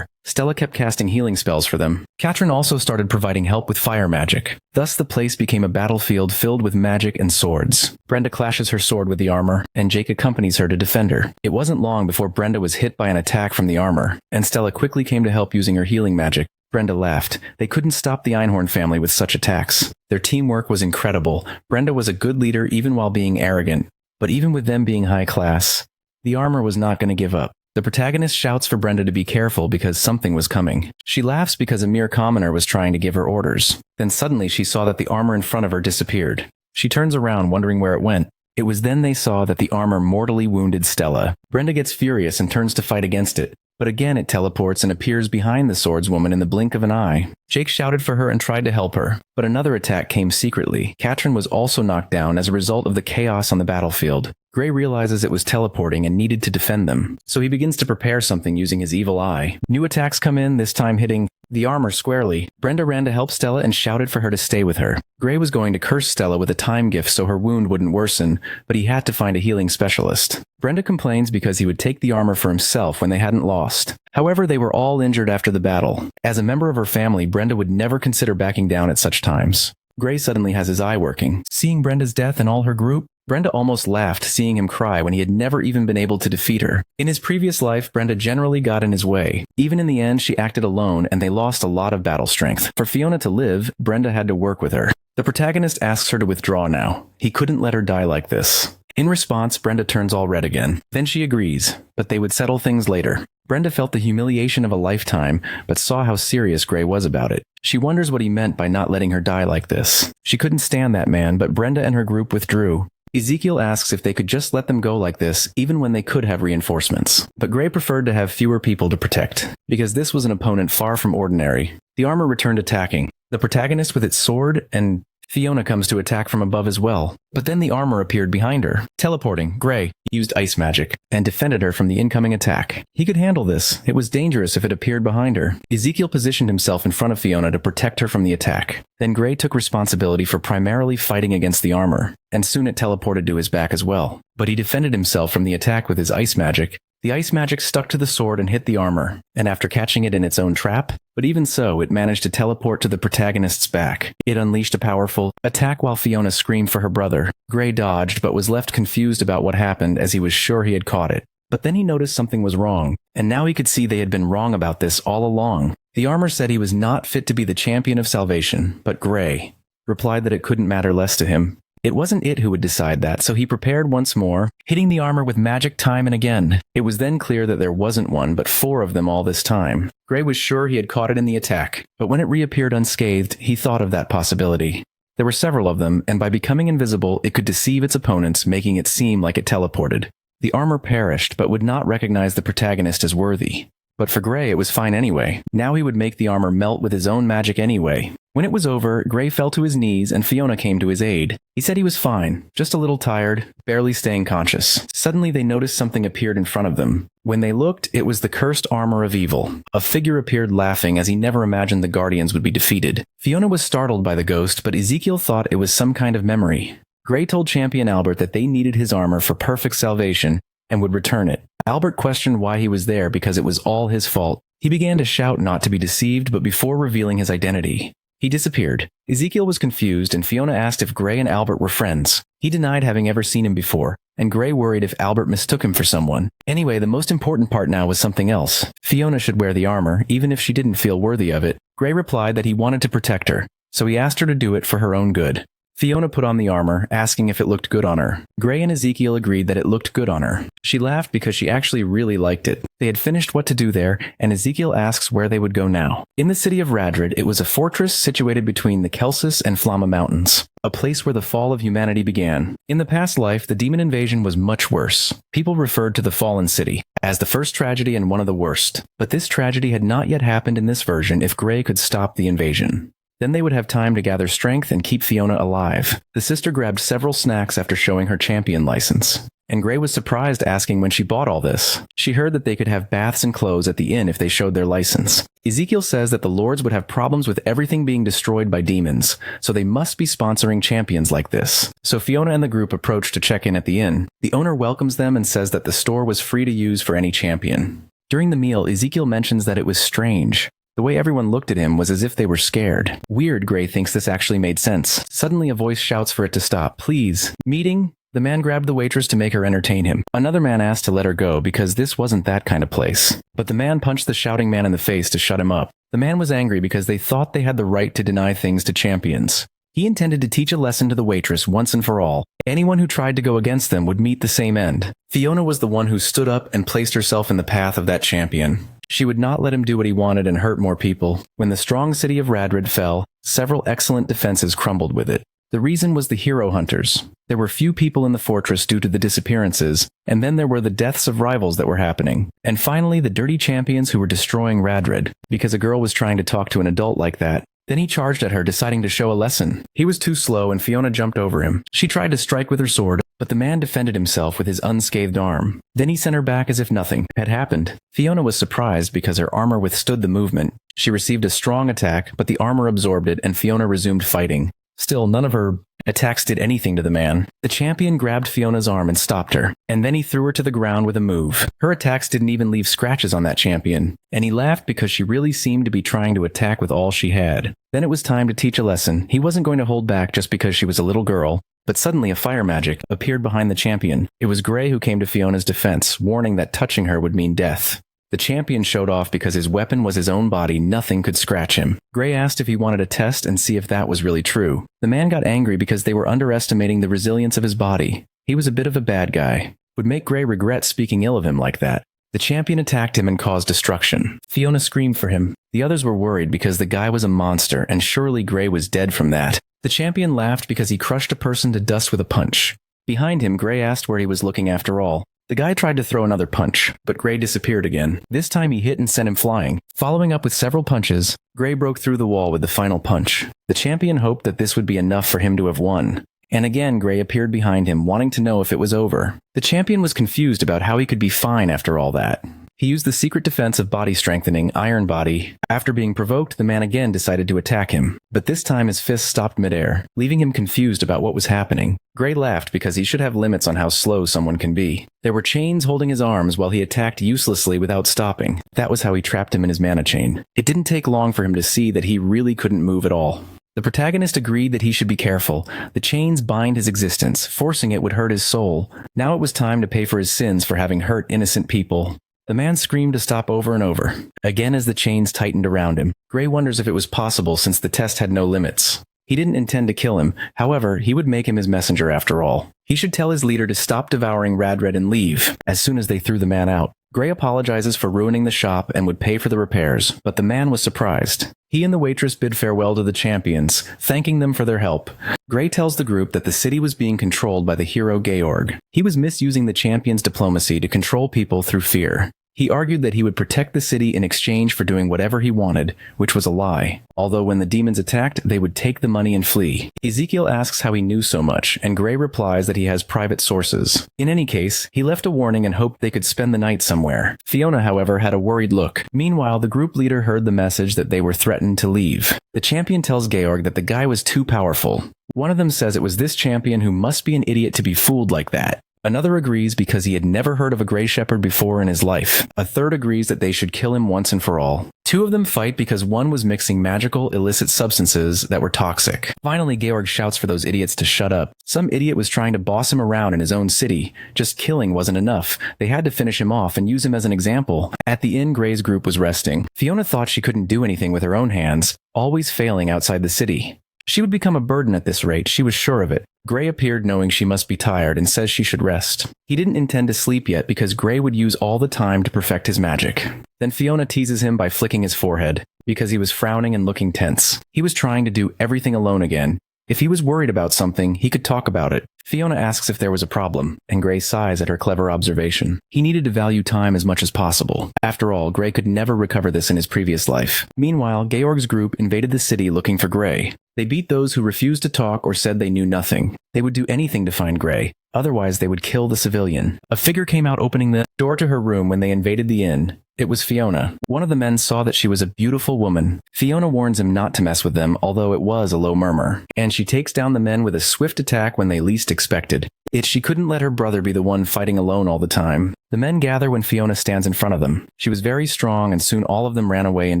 Stella kept casting healing spells for them. Katrin also started providing help with fire magic. Thus the place became a battlefield filled with magic and swords. Brenda clashes her sword with the armor, and Jake accompanies her to defend her. It wasn't long before Brenda was hit by an attack from the armor, and Stella quickly came to help using her healing magic. Brenda laughed. They couldn't stop the Einhorn family with such attacks. Their teamwork was incredible. Brenda was a good leader even while being arrogant. But even with them being high class, the armor was not going to give up. The protagonist shouts for Brenda to be careful because something was coming. She laughs because a mere commoner was trying to give her orders. Then suddenly she saw that the armor in front of her disappeared. She turns around wondering where it went. It was then they saw that the armor mortally wounded Stella. Brenda gets furious and turns to fight against it, but again it teleports and appears behind the swordswoman in the blink of an eye. Jake shouted for her and tried to help her, but another attack came secretly. Katrin was also knocked down as a result of the chaos on the battlefield. Gray realizes it was teleporting and needed to defend them, so he begins to prepare something using his evil eye. New attacks come in, this time hitting the armor squarely. Brenda ran to help Stella and shouted for her to stay with her. Gray was going to curse Stella with a time gift so her wound wouldn't worsen, but he had to find a healing specialist. Brenda complains because he would take the armor for himself when they hadn't lost. However, they were all injured after the battle. As a member of her family, Brenda would never consider backing down at such times. Gray suddenly has his eye working. Seeing Brenda's death and all her group, Brenda almost laughed seeing him cry when he had never even been able to defeat her. In his previous life, Brenda generally got in his way. Even in the end, she acted alone and they lost a lot of battle strength. For Fiona to live, Brenda had to work with her. The protagonist asks her to withdraw now. He couldn't let her die like this. In response, Brenda turns all red again. Then she agrees, but they would settle things later. Brenda felt the humiliation of a lifetime, but saw how serious Gray was about it. She wonders what he meant by not letting her die like this. She couldn't stand that man, but Brenda and her group withdrew. Ezekiel asks if they could just let them go like this, even when they could have reinforcements. But Gray preferred to have fewer people to protect, because this was an opponent far from ordinary. The armor returned attacking. The protagonist with its sword, and Fiona comes to attack from above as well. But then the armor appeared behind her. Teleporting, Gray used ice magic and defended her from the incoming attack. He could handle this. It was dangerous if it appeared behind her. Ezekiel positioned himself in front of Fiona to protect her from the attack. Then Gray took responsibility for primarily fighting against the armor, and soon it teleported to his back as well. But he defended himself from the attack with his ice magic. The ice magic stuck to the sword and hit the armor, and after catching it in its own trap, but even so, it managed to teleport to the protagonist's back. It unleashed a powerful attack while Fiona screamed for her brother. Gray dodged, but was left confused about what happened as he was sure he had caught it. But then he noticed something was wrong, and now he could see they had been wrong about this all along. The armor said he was not fit to be the champion of salvation, but Gray replied that it couldn't matter less to him. It wasn't it who would decide that, so he prepared once more, hitting the armor with magic time and again. It was then clear that there wasn't one, but 4 of them all this time. Gray was sure he had caught it in the attack, but when it reappeared unscathed, he thought of that possibility. There were several of them, and by becoming invisible, it could deceive its opponents, making it seem like it teleported. The armor perished, but would not recognize the protagonist as worthy. But for Gray, it was fine anyway. Now he would make the armor melt with his own magic anyway. When it was over, Gray fell to his knees and Fiona came to his aid. He said he was fine, just a little tired, barely staying conscious. Suddenly they noticed something appeared in front of them. When they looked, it was the cursed armor of evil. A figure appeared laughing as he never imagined the Guardians would be defeated. Fiona was startled by the ghost, but Ezekiel thought it was some kind of memory. Gray told Champion Albert that they needed his armor for perfect salvation and would return it. Albert questioned why he was there because it was all his fault. He began to shout not to be deceived, but before revealing his identity, he disappeared. Ezekiel was confused, and Fiona asked if Gray and Albert were friends. He denied having ever seen him before, and Gray worried if Albert mistook him for someone. Anyway, the most important part now was something else. Fiona should wear the armor, even if she didn't feel worthy of it. Gray replied that he wanted to protect her, so he asked her to do it for her own good. Fiona put on the armor, asking if it looked good on her. Gray and Ezekiel agreed that it looked good on her. She laughed because she actually really liked it. They had finished what to do there, and Ezekiel asks where they would go now. In the city of Radrid, it was a fortress situated between the Kelsis and Flamma Mountains, a place where the fall of humanity began. In the past life, the demon invasion was much worse. People referred to the fallen city as the first tragedy and one of the worst. But this tragedy had not yet happened in this version if Gray could stop the invasion. Then they would have time to gather strength and keep Fiona alive. The sister grabbed several snacks after showing her champion license, and Gray was surprised asking when she bought all this. She heard that they could have baths and clothes at the inn if they showed their license. Ezekiel says that the lords would have problems with everything being destroyed by demons, so they must be sponsoring champions like this. So Fiona and the group approach to check in at the inn. The owner welcomes them and says that the store was free to use for any champion. During the meal, Ezekiel mentions that it was strange. The way everyone looked at him was as if they were scared. Weird, Gray thinks this actually made sense. Suddenly a voice shouts for it to stop. Please. Meeting? The man grabbed the waitress to make her entertain him. Another man asked to let her go because this wasn't that kind of place. But the man punched the shouting man in the face to shut him up. The man was angry because they thought they had the right to deny things to champions. He intended to teach a lesson to the waitress once and for all. Anyone who tried to go against them would meet the same end. Fiona was the one who stood up and placed herself in the path of that champion. She would not let him do what he wanted and hurt more people. When the strong city of Radrid fell, several excellent defenses crumbled with it. The reason was the hero hunters. There were few people in the fortress due to the disappearances, and then there were the deaths of rivals that were happening. And finally, the dirty champions who were destroying Radred, because a girl was trying to talk to an adult like that. Then he charged at her, deciding to show a lesson. He was too slow and Fiona jumped over him. She tried to strike with her sword, but the man defended himself with his unscathed arm. Then he sent her back as if nothing had happened. Fiona was surprised because her armor withstood the movement. She received a strong attack, but the armor absorbed it and Fiona resumed fighting. Still, none of her attacks did anything to the man. The champion grabbed Fiona's arm and stopped her, and then he threw her to the ground with a move. Her attacks didn't even leave scratches on that champion, and he laughed because she really seemed to be trying to attack with all she had. Then it was time to teach a lesson. He wasn't going to hold back just because she was a little girl. But suddenly a fire magic appeared behind the champion. It was Gray who came to Fiona's defense, warning that touching her would mean death. The champion showed off because his weapon was his own body, nothing could scratch him. Gray asked if he wanted a test and see if that was really true. The man got angry because they were underestimating the resilience of his body. He was a bit of a bad guy. Would make Gray regret speaking ill of him like that. The champion attacked him and caused destruction. Fiona screamed for him. The others were worried because the guy was a monster and surely Gray was dead from that. The champion laughed because he crushed a person to dust with a punch. Behind him, Gray asked where he was looking after all. The guy tried to throw another punch, but Gray disappeared again. This time he hit and sent him flying. Following up with several punches, Gray broke through the wall with the final punch. The champion hoped that this would be enough for him to have won. And again, Gray appeared behind him, wanting to know if it was over. The champion was confused about how he could be fine after all that. He used the secret defense of body strengthening, Iron Body. After being provoked, the man again decided to attack him. But this time his fist stopped midair, leaving him confused about what was happening. Gray laughed because he should have limits on how slow someone can be. There were chains holding his arms while he attacked uselessly without stopping. That was how he trapped him in his mana chain. It didn't take long for him to see that he really couldn't move at all. The protagonist agreed that he should be careful. The chains bind his existence. Forcing it would hurt his soul. Now it was time to pay for his sins for having hurt innocent people. The man screamed to stop over and over, again as the chains tightened around him. Gray wonders if it was possible since the test had no limits. He didn't intend to kill him, however, he would make him his messenger after all. He should tell his leader to stop devouring Radred and leave, as soon as they threw the man out. Gray apologizes for ruining the shop and would pay for the repairs, but the man was surprised. He and the waitress bid farewell to the champions, thanking them for their help. Gray tells the group that the city was being controlled by the hero Georg. He was misusing the champions' diplomacy to control people through fear. He argued that he would protect the city in exchange for doing whatever he wanted, which was a lie. Although when the demons attacked, they would take the money and flee. Ezekiel asks how he knew so much, and Gray replies that he has private sources. In any case, he left a warning and hoped they could spend the night somewhere. Fiona, however, had a worried look. Meanwhile, the group leader heard the message that they were threatened to leave. The champion tells Georg that the guy was too powerful. One of them says it was this champion who must be an idiot to be fooled like that. Another agrees because he had never heard of a Grey Shepherd before in his life. A third agrees that they should kill him once and for all. Two of them fight because one was mixing magical, illicit substances that were toxic. Finally, Georg shouts for those idiots to shut up. Some idiot was trying to boss him around in his own city. Just killing wasn't enough. They had to finish him off and use him as an example. At the inn, Gray's group was resting. Fiona thought she couldn't do anything with her own hands, always failing outside the city. She would become a burden at this rate, she was sure of it. Gray appeared knowing she must be tired and says she should rest. He didn't intend to sleep yet because Gray would use all the time to perfect his magic. Then Fiona teases him by flicking his forehead, because he was frowning and looking tense. He was trying to do everything alone again. If he was worried about something, he could talk about it. Fiona asks if there was a problem, and Gray sighs at her clever observation. He needed to value time as much as possible. After all, Gray could never recover this in his previous life. Meanwhile, Georg's group invaded the city looking for Gray. They beat those who refused to talk or said they knew nothing. They would do anything to find Gray. Otherwise, they would kill the civilian. A figure came out opening the door to her room when they invaded the inn. It was Fiona. One of the men saw that she was a beautiful woman. Fiona warns him not to mess with them, although it was a low murmur. And she takes down the men with a swift attack when they least expected. She couldn't let her brother be the one fighting alone all the time. The men gather when Fiona stands in front of them. She was very strong, and soon all of them ran away in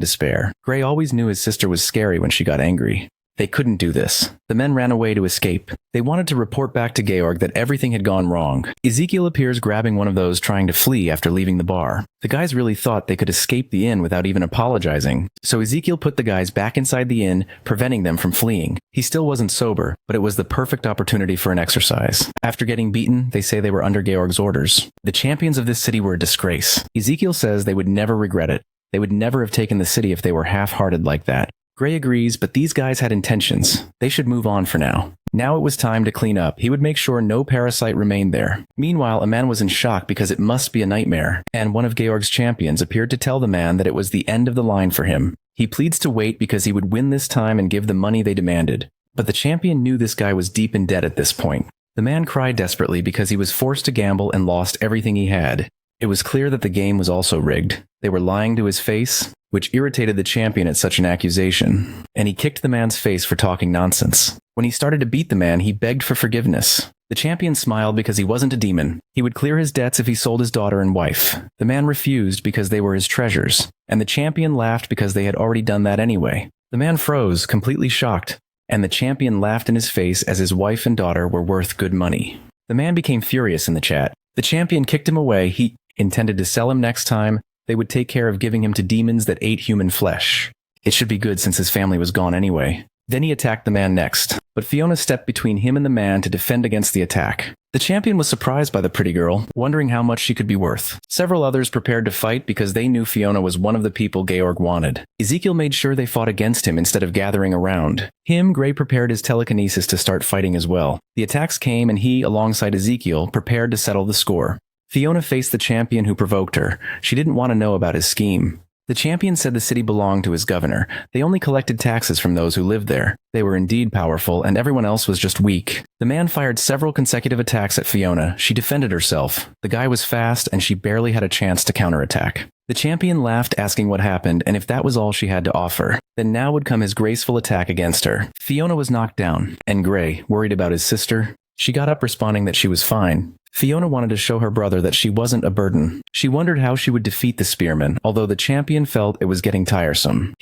despair. Gray always knew his sister was scary when she got angry. They couldn't do this. The men ran away to escape. They wanted to report back to Georg that everything had gone wrong. Ezekiel appears grabbing one of those trying to flee after leaving the bar. The guys really thought they could escape the inn without even apologizing. So Ezekiel put the guys back inside the inn, preventing them from fleeing. He still wasn't sober, but it was the perfect opportunity for an exercise. After getting beaten, they say they were under Georg's orders. The champions of this city were a disgrace. Ezekiel says they would never regret it. They would never have taken the city if they were half-hearted like that. Gray agrees, but these guys had intentions. They should move on for now. Now it was time to clean up. He would make sure no parasite remained there. Meanwhile, a man was in shock because it must be a nightmare, and one of Georg's champions appeared to tell the man that it was the end of the line for him. He pleads to wait because he would win this time and give the money they demanded. But the champion knew this guy was deep in debt at this point. The man cried desperately because he was forced to gamble and lost everything he had. It was clear that the game was also rigged. They were lying to his face, which irritated the champion at such an accusation, and he kicked the man's face for talking nonsense. When he started to beat the man, he begged for forgiveness. The champion smiled because he wasn't a demon. He would clear his debts if he sold his daughter and wife. The man refused because they were his treasures, and the champion laughed because they had already done that anyway. The man froze, completely shocked, and the champion laughed in his face as his wife and daughter were worth good money. The man became furious in the chat. The champion kicked him away. He intended to sell him next time. They would take care of giving him to demons that ate human flesh. It should be good since his family was gone anyway. Then he attacked the man next, but Fiona stepped between him and the man to defend against the attack. The champion was surprised by the pretty girl, wondering how much she could be worth. Several others prepared to fight because they knew Fiona was one of the people Georg wanted. Ezekiel made sure they fought against him instead of gathering around. Gray prepared his telekinesis to start fighting as well. The attacks came and he, alongside Ezekiel, prepared to settle the score. Fiona faced the champion who provoked her. She didn't want to know about his scheme. The champion said the city belonged to his governor. They only collected taxes from those who lived there. They were indeed powerful, and everyone else was just weak. The man fired several consecutive attacks at Fiona. She defended herself. The guy was fast, and she barely had a chance to counterattack. The champion laughed, asking what happened, and if that was all she had to offer. Then now would come his graceful attack against her. Fiona was knocked down, and Gray, worried about his sister, she got up responding that she was fine. Fiona wanted to show her brother that she wasn't a burden. She wondered how she would defeat the spearman, although the champion felt it was getting tiresome.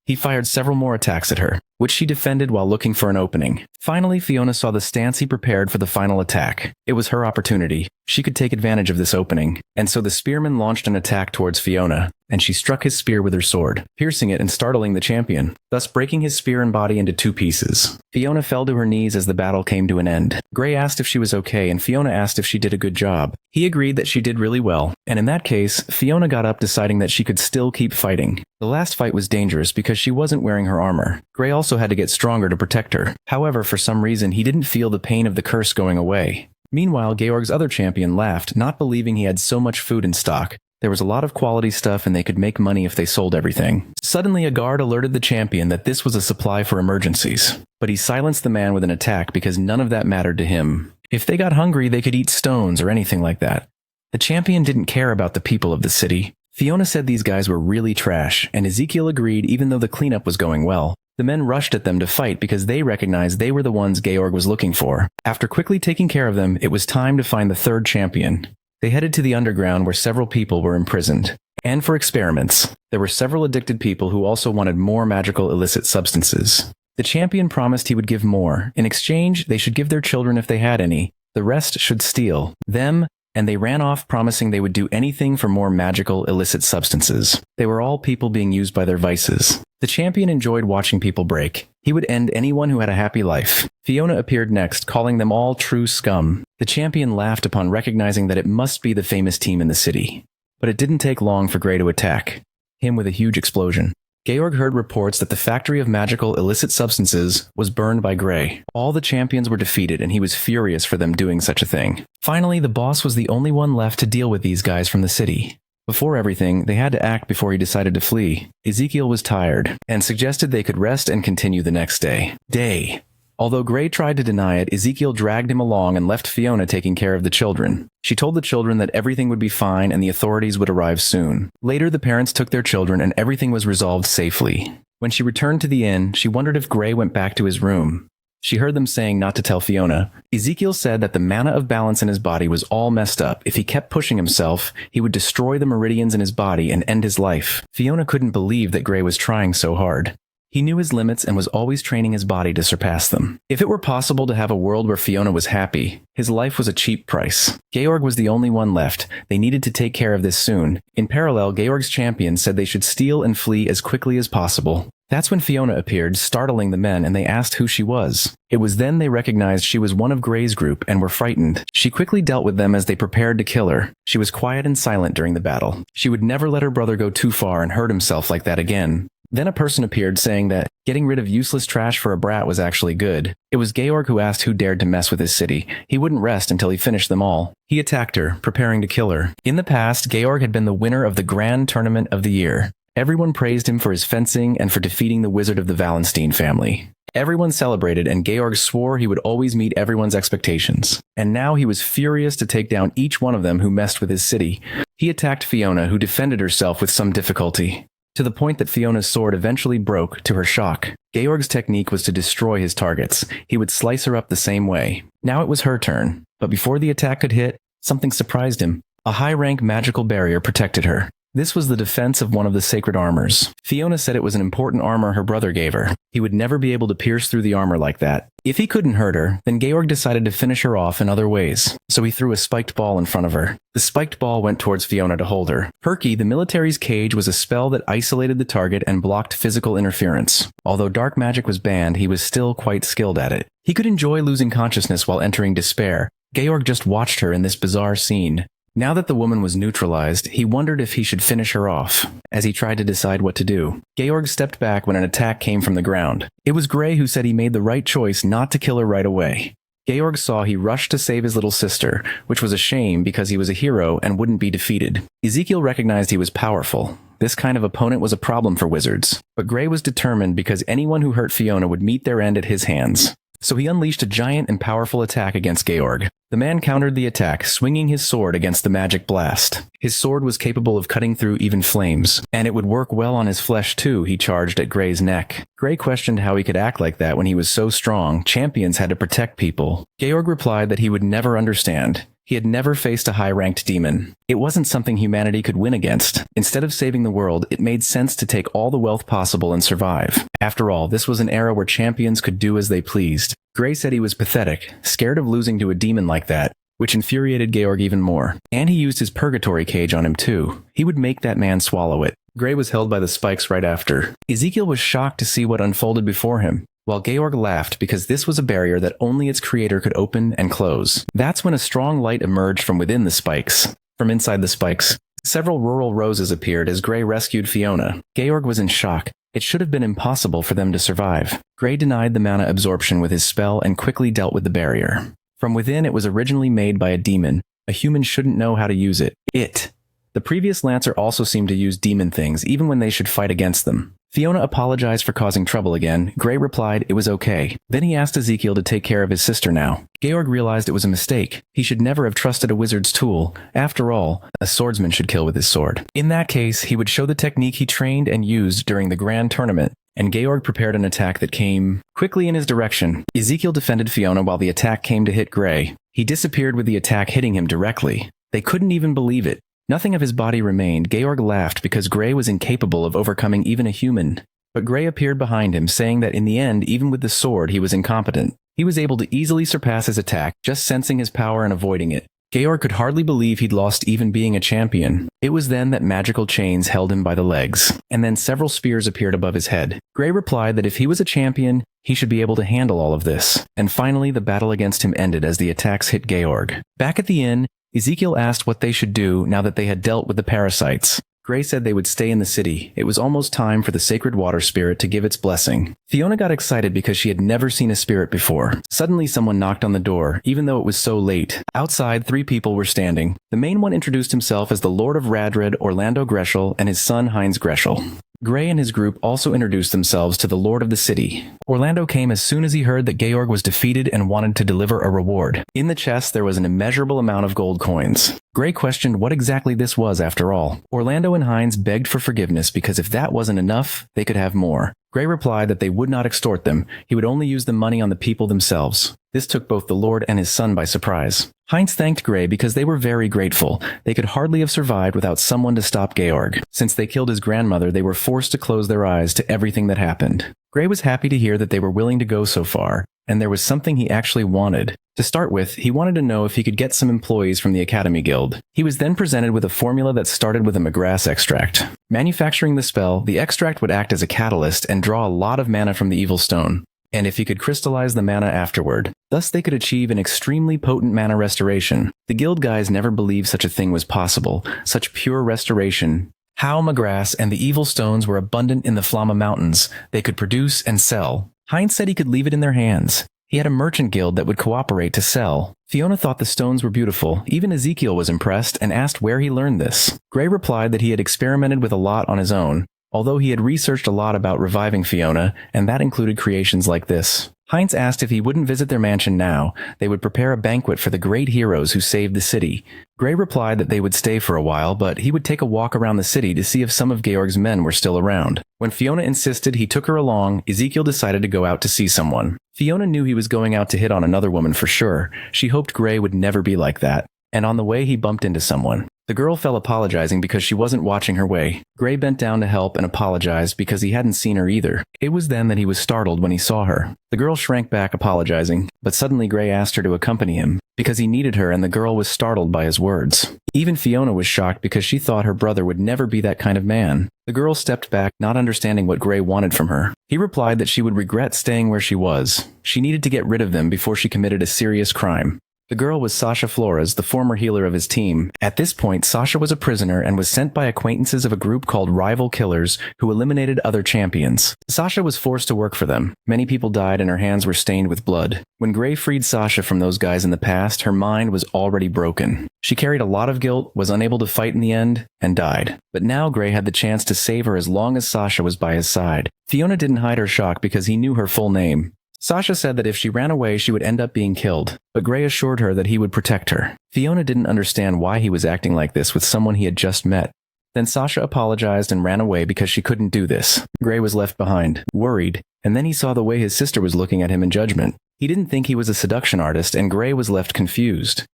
He fired several more attacks at her, which she defended while looking for an opening. Finally, Fiona saw the stance he prepared for the final attack. It was her opportunity. She could take advantage of this opening, and so the spearman launched an attack towards Fiona, and she struck his spear with her sword, piercing it and startling the champion, thus breaking his spear and body into two pieces. Fiona fell to her knees as the battle came to an end. Gray asked if she was okay, and Fiona asked if she did a good job. He agreed that she did really well, and in that case, Fiona got up deciding that she could still keep fighting. The last fight was dangerous because she wasn't wearing her armor. Gray also had to get stronger to protect her. However, for some reason, he didn't feel the pain of the curse going away. Meanwhile, Georg's other champion laughed, not believing he had so much food in stock. There was a lot of quality stuff and they could make money if they sold everything. Suddenly, a guard alerted the champion that this was a supply for emergencies. But he silenced the man with an attack because none of that mattered to him. If they got hungry, they could eat stones or anything like that. The champion didn't care about the people of the city. Fiona said these guys were really trash, and Ezekiel agreed even though the cleanup was going well. The men rushed at them to fight because they recognized they were the ones Georg was looking for. After quickly taking care of them, it was time to find the third champion. They headed to the underground where several people were imprisoned. And for experiments, there were several addicted people who also wanted more magical illicit substances. The champion promised he would give more. In exchange, they should give their children if they had any. The rest should steal them, and they ran off promising they would do anything for more magical illicit substances. They were all people being used by their vices. The champion enjoyed watching people break. He would end anyone who had a happy life. Fiona appeared next, calling them all true scum. The champion laughed upon recognizing that it must be the famous team in the city. But it didn't take long for Gray to attack him with a huge explosion. Georg heard reports that the factory of magical illicit substances was burned by Gray. All the champions were defeated and he was furious for them doing such a thing. Finally, the boss was the only one left to deal with these guys from the city. Before everything, they had to act before he decided to flee. Ezekiel was tired and suggested they could rest and continue the next day. Although Gray tried to deny it, Ezekiel dragged him along and left Fiona taking care of the children. She told the children that everything would be fine and the authorities would arrive soon. Later, the parents took their children and everything was resolved safely. When she returned to the inn, she wondered if Gray went back to his room. She heard them saying not to tell Fiona. Ezekiel said that the mana of balance in his body was all messed up. If he kept pushing himself, he would destroy the meridians in his body and end his life. Fiona couldn't believe that Gray was trying so hard. He knew his limits and was always training his body to surpass them. If it were possible to have a world where Fiona was happy, his life was a cheap price. Georg was the only one left. They needed to take care of this soon. In parallel, Georg's champion said they should steal and flee as quickly as possible. That's when Fiona appeared, startling the men, and they asked who she was. It was then they recognized she was one of Gray's group and were frightened. She quickly dealt with them as they prepared to kill her. She was quiet and silent during the battle. She would never let her brother go too far and hurt himself like that again. Then a person appeared saying that getting rid of useless trash for a brat was actually good. It was Georg who asked who dared to mess with his city. He wouldn't rest until he finished them all. He attacked her, preparing to kill her. In the past, Georg had been the winner of the Grand Tournament of the Year. Everyone praised him for his fencing and for defeating the wizard of the Wallenstein family. Everyone celebrated, and Georg swore he would always meet everyone's expectations. And now he was furious to take down each one of them who messed with his city. He attacked Fiona, who defended herself with some difficulty, to the point that Fiona's sword eventually broke, to her shock. Georg's technique was to destroy his targets. He would slice her up the same way. Now it was her turn. But before the attack could hit, something surprised him. A high-rank magical barrier protected her. This was the defense of one of the sacred armors. Fiona said it was an important armor her brother gave her. He would never be able to pierce through the armor like that. If he couldn't hurt her, then Georg decided to finish her off in other ways. So he threw a spiked ball in front of her. The spiked ball went towards Fiona to hold her. Herky, the military's cage, was a spell that isolated the target and blocked physical interference. Although dark magic was banned, he was still quite skilled at it. He could enjoy losing consciousness while entering despair. Georg just watched her in this bizarre scene. Now that the woman was neutralized, he wondered if he should finish her off, as he tried to decide what to do. Georg stepped back when an attack came from the ground. It was Gray who said he made the right choice not to kill her right away. Georg saw he rushed to save his little sister, which was a shame because he was a hero and wouldn't be defeated. Ezekiel recognized he was powerful. This kind of opponent was a problem for wizards. But Gray was determined because anyone who hurt Fiona would meet their end at his hands. So he unleashed a giant and powerful attack against Georg. The man countered the attack, swinging his sword against the magic blast. His sword was capable of cutting through even flames, and it would work well on his flesh too. He charged at Gray's neck. Gray questioned how he could act like that when he was so strong. Champions had to protect people. Georg replied that he would never understand. He had never faced a high-ranked demon. It wasn't something humanity could win against. Instead of saving the world, it made sense to take all the wealth possible and survive. After all, this was an era where champions could do as they pleased. Gray said he was pathetic, scared of losing to a demon like that, which infuriated Georg even more. And he used his purgatory cage on him too. He would make that man swallow it. Gray was held by the spikes right after. Ezekiel was shocked to see what unfolded before him, while Georg laughed because this was a barrier that only its creator could open and close. That's when a strong light emerged from within the spikes. From inside the spikes, several rural roses appeared as Gray rescued Fiona. Georg was in shock. It should have been impossible for them to survive. Gray denied the mana absorption with his spell and quickly dealt with the barrier. From within, it was originally made by a demon. A human shouldn't know how to use it. The previous Lancer also seemed to use demon things, even when they should fight against them. Fiona apologized for causing trouble again. Gray replied it was okay. Then he asked Ezekiel to take care of his sister now. Georg realized it was a mistake. He should never have trusted a wizard's tool. After all, a swordsman should kill with his sword. In that case, he would show the technique he trained and used during the Grand Tournament, and Georg prepared an attack that came quickly in his direction. Ezekiel defended Fiona while the attack came to hit Gray. He disappeared with the attack hitting him directly. They couldn't even believe it. Nothing of his body remained. Georg laughed because Gray was incapable of overcoming even a human. But Gray appeared behind him, saying that in the end, even with the sword, he was incompetent. He was able to easily surpass his attack, just sensing his power and avoiding it. Georg could hardly believe he'd lost even being a champion. It was then that magical chains held him by the legs, and then several spears appeared above his head. Gray replied that if he was a champion, he should be able to handle all of this. And finally, the battle against him ended as the attacks hit Georg. Back at the inn, Ezekiel asked what they should do now that they had dealt with the parasites. Gray said they would stay in the city. It was almost time for the sacred water spirit to give its blessing. Fiona got excited because she had never seen a spirit before. Suddenly someone knocked on the door, even though it was so late. Outside, 3 people were standing. The main one introduced himself as the Lord of Radred, Orlando Greschel, and his son Heinz Greschel. Gray and his group also introduced themselves to the Lord of the City. Orlando came as soon as he heard that Georg was defeated and wanted to deliver a reward. In the chest, there was an immeasurable amount of gold coins. Gray questioned what exactly this was after all. Orlando and Heinz begged for forgiveness because if that wasn't enough, they could have more. Gray replied that they would not extort them. He would only use the money on the people themselves. This took both the Lord and his son by surprise. Heinz thanked Gray because they were very grateful. They could hardly have survived without someone to stop Georg. Since they killed his grandmother, they were forced to close their eyes to everything that happened. Gray was happy to hear that they were willing to go so far, and there was something he actually wanted. To start with, he wanted to know if he could get some employees from the Academy Guild. He was then presented with a formula that started with a McGrass extract. Manufacturing the spell, the extract would act as a catalyst and draw a lot of mana from the evil stone, and if he could crystallize the mana afterward. Thus they could achieve an extremely potent mana restoration. The guild guys never believed such a thing was possible, such pure restoration. Halma grass and the evil stones were abundant in the Flamma Mountains. They could produce and sell. Heinz said he could leave it in their hands. He had a merchant guild that would cooperate to sell. Fiona thought the stones were beautiful. Even Ezekiel was impressed and asked where he learned this. Gray replied that he had experimented with a lot on his own, although he had researched a lot about reviving Fiona, and that included creations like this. Heinz asked if he wouldn't visit their mansion now. They would prepare a banquet for the great heroes who saved the city. Gray replied that they would stay for a while, but he would take a walk around the city to see if some of Georg's men were still around. When Fiona insisted he took her along, Ezekiel decided to go out to see someone. Fiona knew he was going out to hit on another woman for sure. She hoped Gray would never be like that. And on the way, he bumped into someone. The girl fell apologizing because she wasn't watching her way. Gray bent down to help and apologized because he hadn't seen her either. It was then that he was startled when he saw her. The girl shrank back apologizing, but suddenly Gray asked her to accompany him because he needed her, and the girl was startled by his words. Even Fiona was shocked because she thought her brother would never be that kind of man. The girl stepped back, not understanding what Gray wanted from her. He replied that she would regret staying where she was. She needed to get rid of them before she committed a serious crime. The girl was Sasha Flores, the former healer of his team. At this point, Sasha was a prisoner and was sent by acquaintances of a group called Rival Killers who eliminated other champions. Sasha was forced to work for them. Many people died and her hands were stained with blood. When Gray freed Sasha from those guys in the past, her mind was already broken. She carried a lot of guilt, was unable to fight in the end, and died. But now Gray had the chance to save her as long as Sasha was by his side. Fiona didn't hide her shock because he knew her full name. Sasha said that if she ran away, she would end up being killed, but Gray assured her that he would protect her. Fiona didn't understand why he was acting like this with someone he had just met. Then Sasha apologized and ran away because she couldn't do this. Gray was left behind, worried, and then he saw the way his sister was looking at him in judgment. He didn't think he was a seduction artist, and Gray was left confused.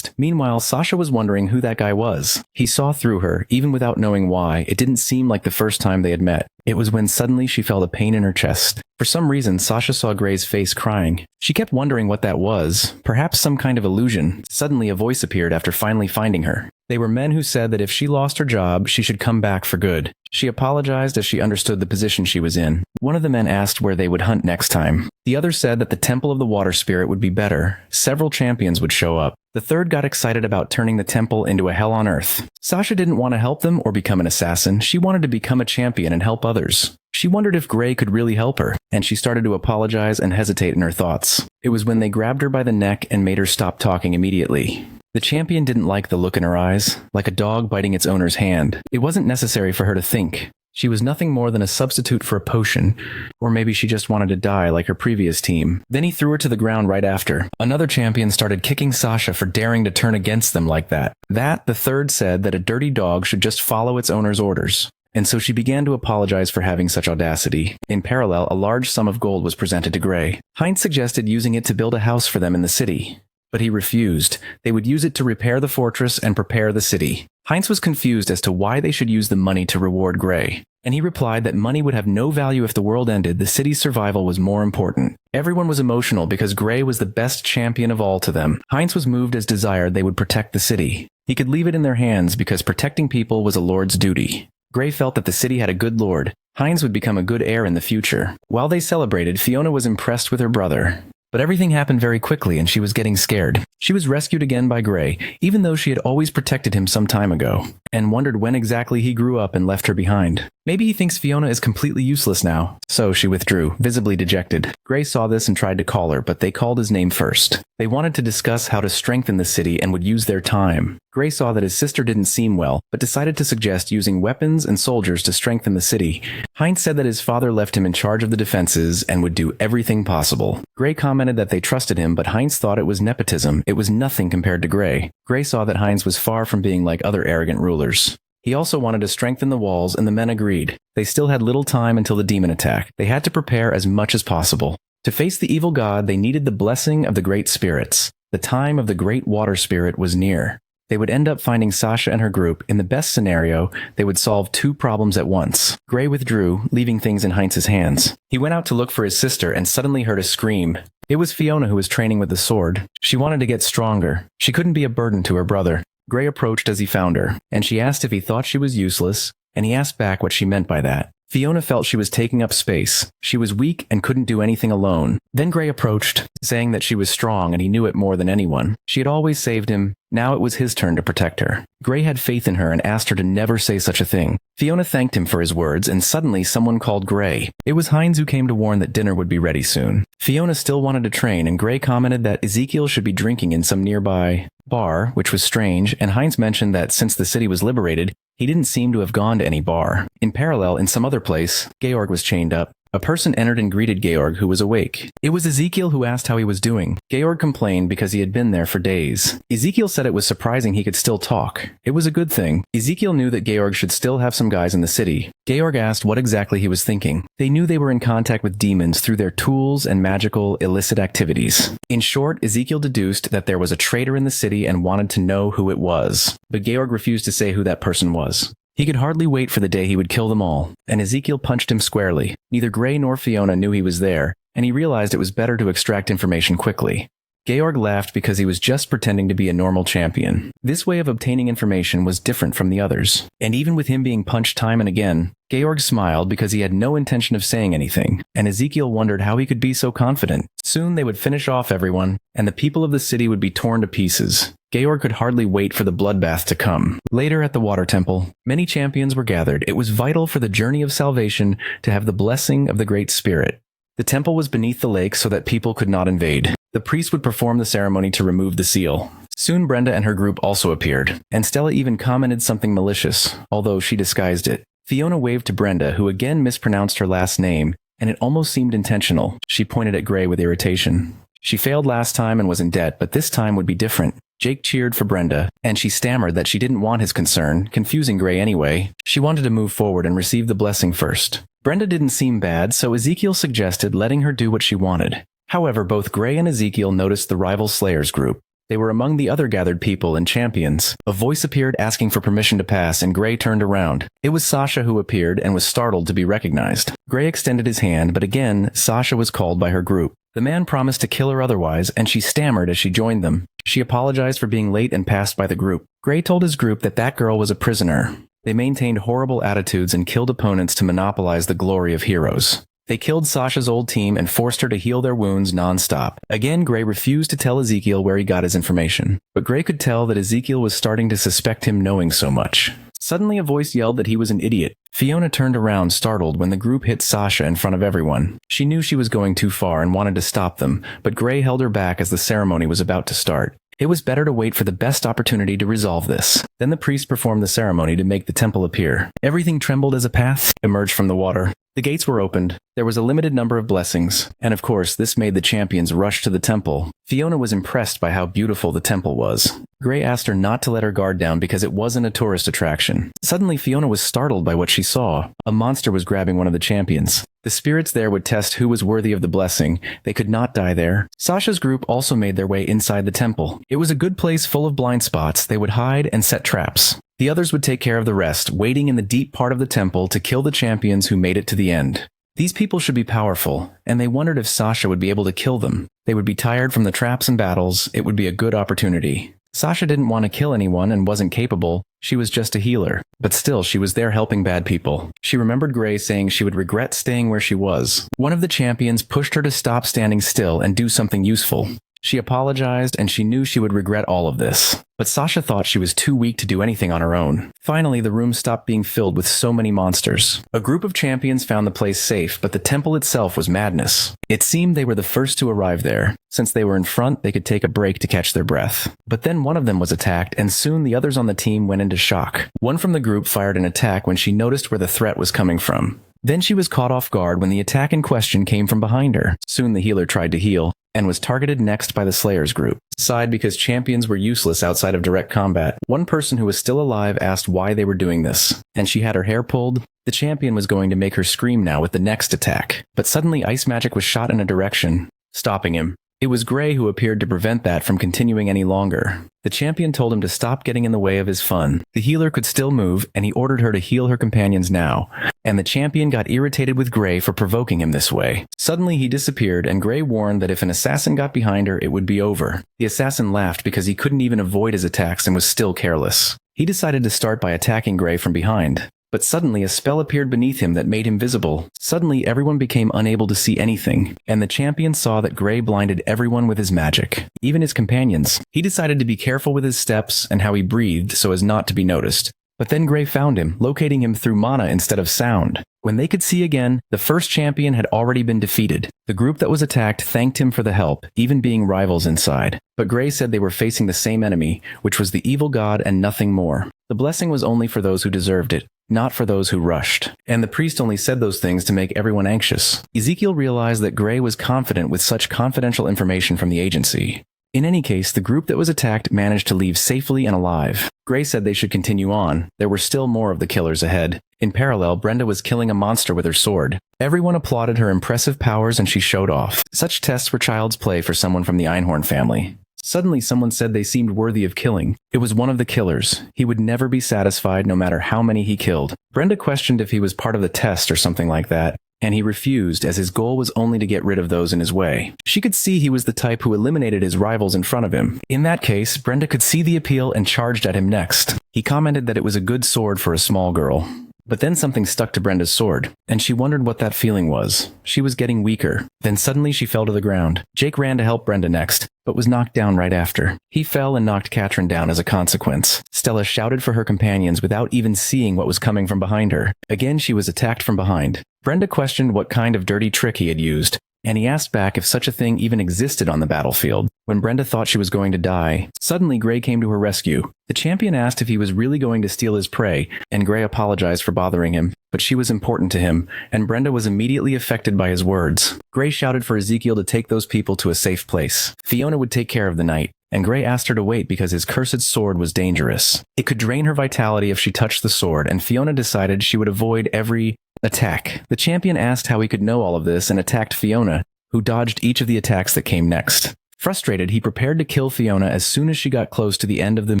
Meanwhile, Sasha was wondering who that guy was. He saw through her, even without knowing why. It didn't seem like the first time they had met. It was when suddenly she felt a pain in her chest. For some reason, Sasha saw Gray's face crying. She kept wondering what that was. Perhaps some kind of illusion. Suddenly a voice appeared after finally finding her. They were men who said that if she lost her job, she should come back for good. She apologized as she understood the position she was in. One of the men asked where they would hunt next time. The other said that the Temple of the Water Spirit would be better. Several champions would show up. The third got excited about turning the temple into a hell on earth. Sasha didn't want to help them or become an assassin. She wanted to become a champion and help others. She wondered if Gray could really help her, and she started to apologize and hesitate in her thoughts. It was when they grabbed her by the neck and made her stop talking immediately. The champion didn't like the look in her eyes, like a dog biting its owner's hand. It wasn't necessary for her to think. She was nothing more than a substitute for a potion, or maybe she just wanted to die like her previous team. Then he threw her to the ground right after. Another champion started kicking Sasha for daring to turn against them like that. The third said that a dirty dog should just follow its owner's orders. And so she began to apologize for having such audacity. In parallel, a large sum of gold was presented to Gray. Heinz suggested using it to build a house for them in the city, but he refused. They would use it to repair the fortress and prepare the city. Heinz was confused as to why they should use the money to reward Gray, and he replied that money would have no value if the world ended. The city's survival was more important. Everyone was emotional because Gray was the best champion of all to them. Heinz was moved as desired they would protect the city. He could leave it in their hands because protecting people was a lord's duty. Gray felt that the city had a good lord. Heinz would become a good heir in the future. While they celebrated, Fiona was impressed with her brother. But everything happened very quickly and she was getting scared. She was rescued again by Gray, even though she had always protected him some time ago, and wondered when exactly he grew up and left her behind. Maybe he thinks Fiona is completely useless now. So she withdrew, visibly dejected. Gray saw this and tried to call her, but they called his name first. They wanted to discuss how to strengthen the city and would use their time. Gray saw that his sister didn't seem well, but decided to suggest using weapons and soldiers to strengthen the city. Heinz said that his father left him in charge of the defenses and would do everything possible. Gray commented that they trusted him, but Heinz thought it was nepotism. It was nothing compared to Gray. Gray saw that Heinz was far from being like other arrogant rulers. He also wanted to strengthen the walls, and the men agreed. They still had little time until the demon attack. They had to prepare as much as possible. To face the evil god, they needed the blessing of the great spirits. The time of the great water spirit was near. They would end up finding Sasha and her group. In the best scenario, they would solve two problems at once. Gray withdrew, leaving things in Heinz's hands. He went out to look for his sister and suddenly heard a scream. It was Fiona who was training with the sword. She wanted to get stronger. She couldn't be a burden to her brother. Gray approached as he found her, and she asked if he thought she was useless, and he asked back what she meant by that. Fiona felt she was taking up space. She was weak and couldn't do anything alone. Then Gray approached, saying that she was strong and he knew it more than anyone. She had always saved him, Now it was his turn to protect her. Gray had faith in her and asked her to never say such a thing. Fiona thanked him for his words, and suddenly someone called Gray. It was Hines who came to warn that dinner would be ready soon. Fiona still wanted to train, and Gray commented that Ezekiel should be drinking in some nearby bar, which was strange, and Hines mentioned that since the city was liberated, he didn't seem to have gone to any bar. In parallel, in some other place, Georg was chained up. A person entered and greeted Georg, who was awake. It was Ezekiel who asked how he was doing. Georg complained because he had been there for days. Ezekiel said it was surprising he could still talk. It was a good thing. Ezekiel knew that Georg should still have some guys in the city. Georg asked what exactly he was thinking. They knew they were in contact with demons through their tools and magical, illicit activities. In short, Ezekiel deduced that there was a traitor in the city and wanted to know who it was. But Georg refused to say who that person was. He could hardly wait for the day he would kill them all, and Ezekiel punched him squarely. Neither Gray nor Fiona knew he was there, and he realized it was better to extract information quickly. Georg laughed because he was just pretending to be a normal champion. This way of obtaining information was different from the others, and even with him being punched time and again, Georg smiled because he had no intention of saying anything, and Ezekiel wondered how he could be so confident. Soon they would finish off everyone, and the people of the city would be torn to pieces. Georg could hardly wait for the bloodbath to come. Later at the water temple, many champions were gathered. It was vital for the journey of salvation to have the blessing of the Great Spirit. The temple was beneath the lake so that people could not invade. The priest would perform the ceremony to remove the seal. Soon Brenda and her group also appeared, and Stella even commented something malicious, although she disguised it. Fiona waved to Brenda, who again mispronounced her last name, and it almost seemed intentional. She pointed at Gray with irritation. She failed last time and was in debt, but this time would be different. Jake cheered for Brenda, and she stammered that she didn't want his concern, confusing Gray anyway. She wanted to move forward and receive the blessing first. Brenda didn't seem bad, so Ezekiel suggested letting her do what she wanted. However, both Gray and Ezekiel noticed the rival Slayers group. They were among the other gathered people and champions. A voice appeared asking for permission to pass, and Gray turned around. It was Sasha who appeared and was startled to be recognized. Gray extended his hand, but again, Sasha was called by her group. The man promised to kill her otherwise, and she stammered as she joined them. She apologized for being late and passed by the group. Gray told his group that that girl was a prisoner. They maintained horrible attitudes and killed opponents to monopolize the glory of heroes. They killed Sasha's old team and forced her to heal their wounds non-stop. Again, Gray refused to tell Ezekiel where he got his information. But Gray could tell that Ezekiel was starting to suspect him knowing so much. Suddenly a voice yelled that he was an idiot. Fiona turned around startled when the group hit Sasha in front of everyone. She knew she was going too far and wanted to stop them, but Gray held her back as the ceremony was about to start. It was better to wait for the best opportunity to resolve this. Then the priest performed the ceremony to make the temple appear. Everything trembled as a path emerged from the water. The gates were opened. There was a limited number of blessings, and of course, this made the champions rush to the temple. Fiona was impressed by how beautiful the temple was. Gray asked her not to let her guard down because it wasn't a tourist attraction. Suddenly, Fiona was startled by what she saw. A monster was grabbing one of the champions. The spirits there would test who was worthy of the blessing. They could not die there. Sasha's group also made their way inside the temple. It was a good place full of blind spots. They would hide and set traps. The others would take care of the rest, waiting in the deep part of the temple to kill the champions who made it to the end. These people should be powerful, and they wondered if Sasha would be able to kill them. They would be tired from the traps and battles. It would be a good opportunity. Sasha didn't want to kill anyone and wasn't capable. She was just a healer. But still, she was there helping bad people. She remembered Gray saying she would regret staying where she was. One of the champions pushed her to stop standing still and do something useful. She apologized, and she knew she would regret all of this. But Sasha thought she was too weak to do anything on her own. Finally, the room stopped being filled with so many monsters. A group of champions found the place safe, but the temple itself was madness. It seemed they were the first to arrive there. Since they were in front, they could take a break to catch their breath. But then one of them was attacked, and soon the others on the team went into shock. One from the group fired an attack when she noticed where the threat was coming from. Then she was caught off guard when the attack in question came from behind her. Soon the healer tried to heal, and was targeted next by the Slayers group. Sighed because champions were useless outside of direct combat. One person who was still alive asked why they were doing this, and she had her hair pulled. The champion was going to make her scream now with the next attack. But suddenly ice magic was shot in a direction, stopping him. It was Gray who appeared to prevent that from continuing any longer. The champion told him to stop getting in the way of his fun. The healer could still move, and he ordered her to heal her companions now. And the champion got irritated with Gray for provoking him this way. Suddenly he disappeared, and Gray warned that if an assassin got behind her, it would be over. The assassin laughed because he couldn't even avoid his attacks and was still careless. He decided to start by attacking Gray from behind. But suddenly a spell appeared beneath him that made him visible. Suddenly everyone became unable to see anything, and the champion saw that Gray blinded everyone with his magic, even his companions. He decided to be careful with his steps and how he breathed so as not to be noticed. But then Gray found him, locating him through mana instead of sound. When they could see again, the first champion had already been defeated. The group that was attacked thanked him for the help, even being rivals inside. But Gray said they were facing the same enemy, which was the evil god and nothing more. The blessing was only for those who deserved it, not for those who rushed. And the priest only said those things to make everyone anxious. Ezekiel realized that Gray was confident with such confidential information from the agency. In any case, the group that was attacked managed to leave safely and alive. Gray said they should continue on. There were still more of the killers ahead. In parallel, Brenda was killing a monster with her sword. Everyone applauded her impressive powers and she showed off. Such tests were child's play for someone from the Einhorn family. Suddenly, someone said they seemed worthy of killing. It was one of the killers. He would never be satisfied no matter how many he killed. Brenda questioned if he was part of the test or something like that, and he refused as his goal was only to get rid of those in his way. She could see he was the type who eliminated his rivals in front of him. In that case, Brenda could see the appeal and charged at him next. He commented that it was a good sword for a small girl. But then something stuck to Brenda's sword, and she wondered what that feeling was. She was getting weaker. Then suddenly she fell to the ground. Jake ran to help Brenda next, but was knocked down right after. He fell and knocked Katrin down as a consequence. Stella shouted for her companions without even seeing what was coming from behind her. Again, she was attacked from behind. Brenda questioned what kind of dirty trick he had used, and he asked back if such a thing even existed on the battlefield. When Brenda thought she was going to die, suddenly Gray came to her rescue. The champion asked if he was really going to steal his prey, and Gray apologized for bothering him, but she was important to him, and Brenda was immediately affected by his words. Gray shouted for Ezekiel to take those people to a safe place. Fiona would take care of the night, and Gray asked her to wait because his cursed sword was dangerous. It could drain her vitality if she touched the sword, and Fiona decided she would avoid every attack. The champion asked how he could know all of this and attacked Fiona, who dodged each of the attacks that came next. Frustrated, he prepared to kill Fiona as soon as she got close to the end of the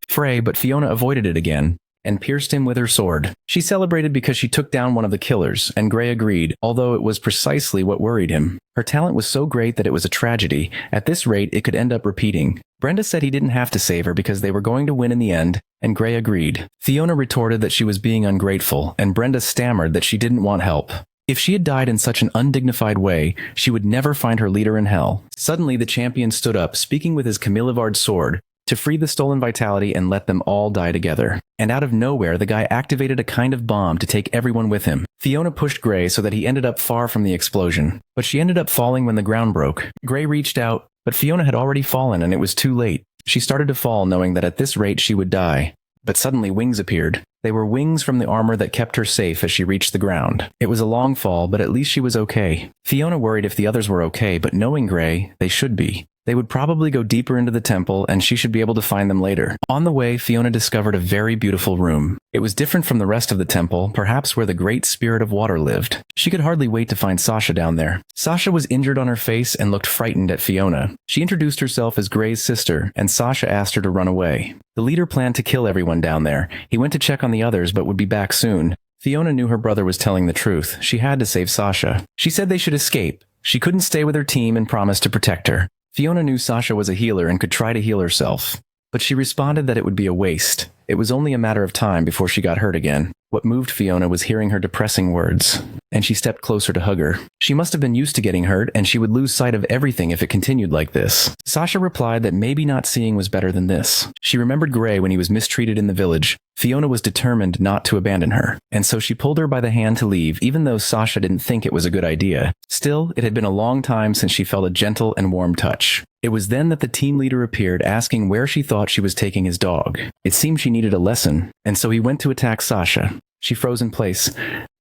fray, but Fiona avoided it again and pierced him with her sword. She celebrated because she took down one of the killers, and Gray agreed, although it was precisely what worried him. Her talent was so great that it was a tragedy. At this rate, it could end up repeating. Brenda said he didn't have to save her because they were going to win in the end, and Gray agreed. Fiona retorted that she was being ungrateful, and Brenda stammered that she didn't want help. If she had died in such an undignified way, she would never find her leader in hell. Suddenly, the champion stood up, speaking with his Camillivard sword, to free the stolen vitality and let them all die together. And out of nowhere, the guy activated a kind of bomb to take everyone with him. Fiona pushed Gray so that he ended up far from the explosion, but she ended up falling when the ground broke. Gray reached out, but Fiona had already fallen and it was too late. She started to fall knowing that at this rate she would die. But suddenly wings appeared. They were wings from the armor that kept her safe as she reached the ground. It was a long fall, but at least she was okay. Fiona worried if the others were okay, but knowing Gray, they should be. They would probably go deeper into the temple, and she should be able to find them later. On the way, Fiona discovered a very beautiful room. It was different from the rest of the temple, perhaps where the Great Spirit of Water lived. She could hardly wait to find Sasha down there. Sasha was injured on her face and looked frightened at Fiona. She introduced herself as Gray's sister, and Sasha asked her to run away. The leader planned to kill everyone down there. He went to check on the others, but would be back soon. Fiona knew her brother was telling the truth. She had to save Sasha. She said they should escape. She couldn't stay with her team and promised to protect her. Fiona knew Sasha was a healer and could try to heal herself, but she responded that it would be a waste. It was only a matter of time before she got hurt again. What moved Fiona was hearing her depressing words, and she stepped closer to hug her. She must have been used to getting hurt, and she would lose sight of everything if it continued like this. Sasha replied that maybe not seeing was better than this. She remembered Gray when he was mistreated in the village. Fiona was determined not to abandon her, and so she pulled her by the hand to leave, even though Sasha didn't think it was a good idea. Still, it had been a long time since she felt a gentle and warm touch. It was then that the team leader appeared, asking where she thought she was taking his dog. It seemed she needed a lesson, and so he went to attack Sasha. She froze in place,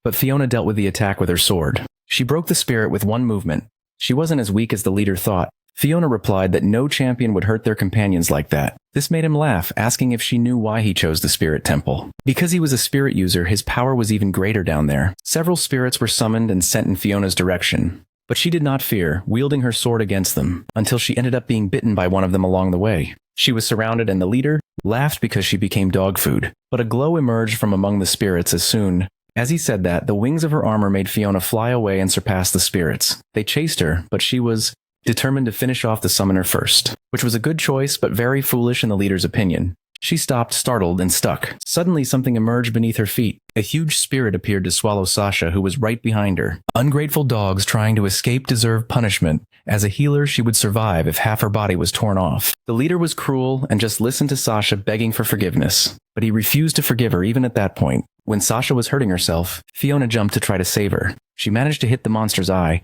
but Fiona dealt with the attack with her sword. She broke the spirit with one movement. She wasn't as weak as the leader thought. Fiona replied that no champion would hurt their companions like that. This made him laugh, asking if she knew why he chose the spirit temple. Because he was a spirit user, his power was even greater down there. Several spirits were summoned and sent in Fiona's direction. But she did not fear, wielding her sword against them, until she ended up being bitten by one of them along the way. She was surrounded and the leader laughed because she became dog food. But a glow emerged from among the spirits as soon as he said that. The wings of her armor made Fiona fly away and surpass the spirits. They chased her, but she was determined to finish off the summoner first, which was a good choice but very foolish in the leader's opinion. She stopped, startled and stuck. Suddenly, something emerged beneath her feet. A huge spirit appeared to swallow Sasha, who was right behind her. Ungrateful dogs trying to escape deserve punishment. As a healer, she would survive if half her body was torn off. The leader was cruel and just listened to Sasha begging for forgiveness. But he refused to forgive her even at that point. When Sasha was hurting herself, Fiona jumped to try to save her. She managed to hit the monster's eye,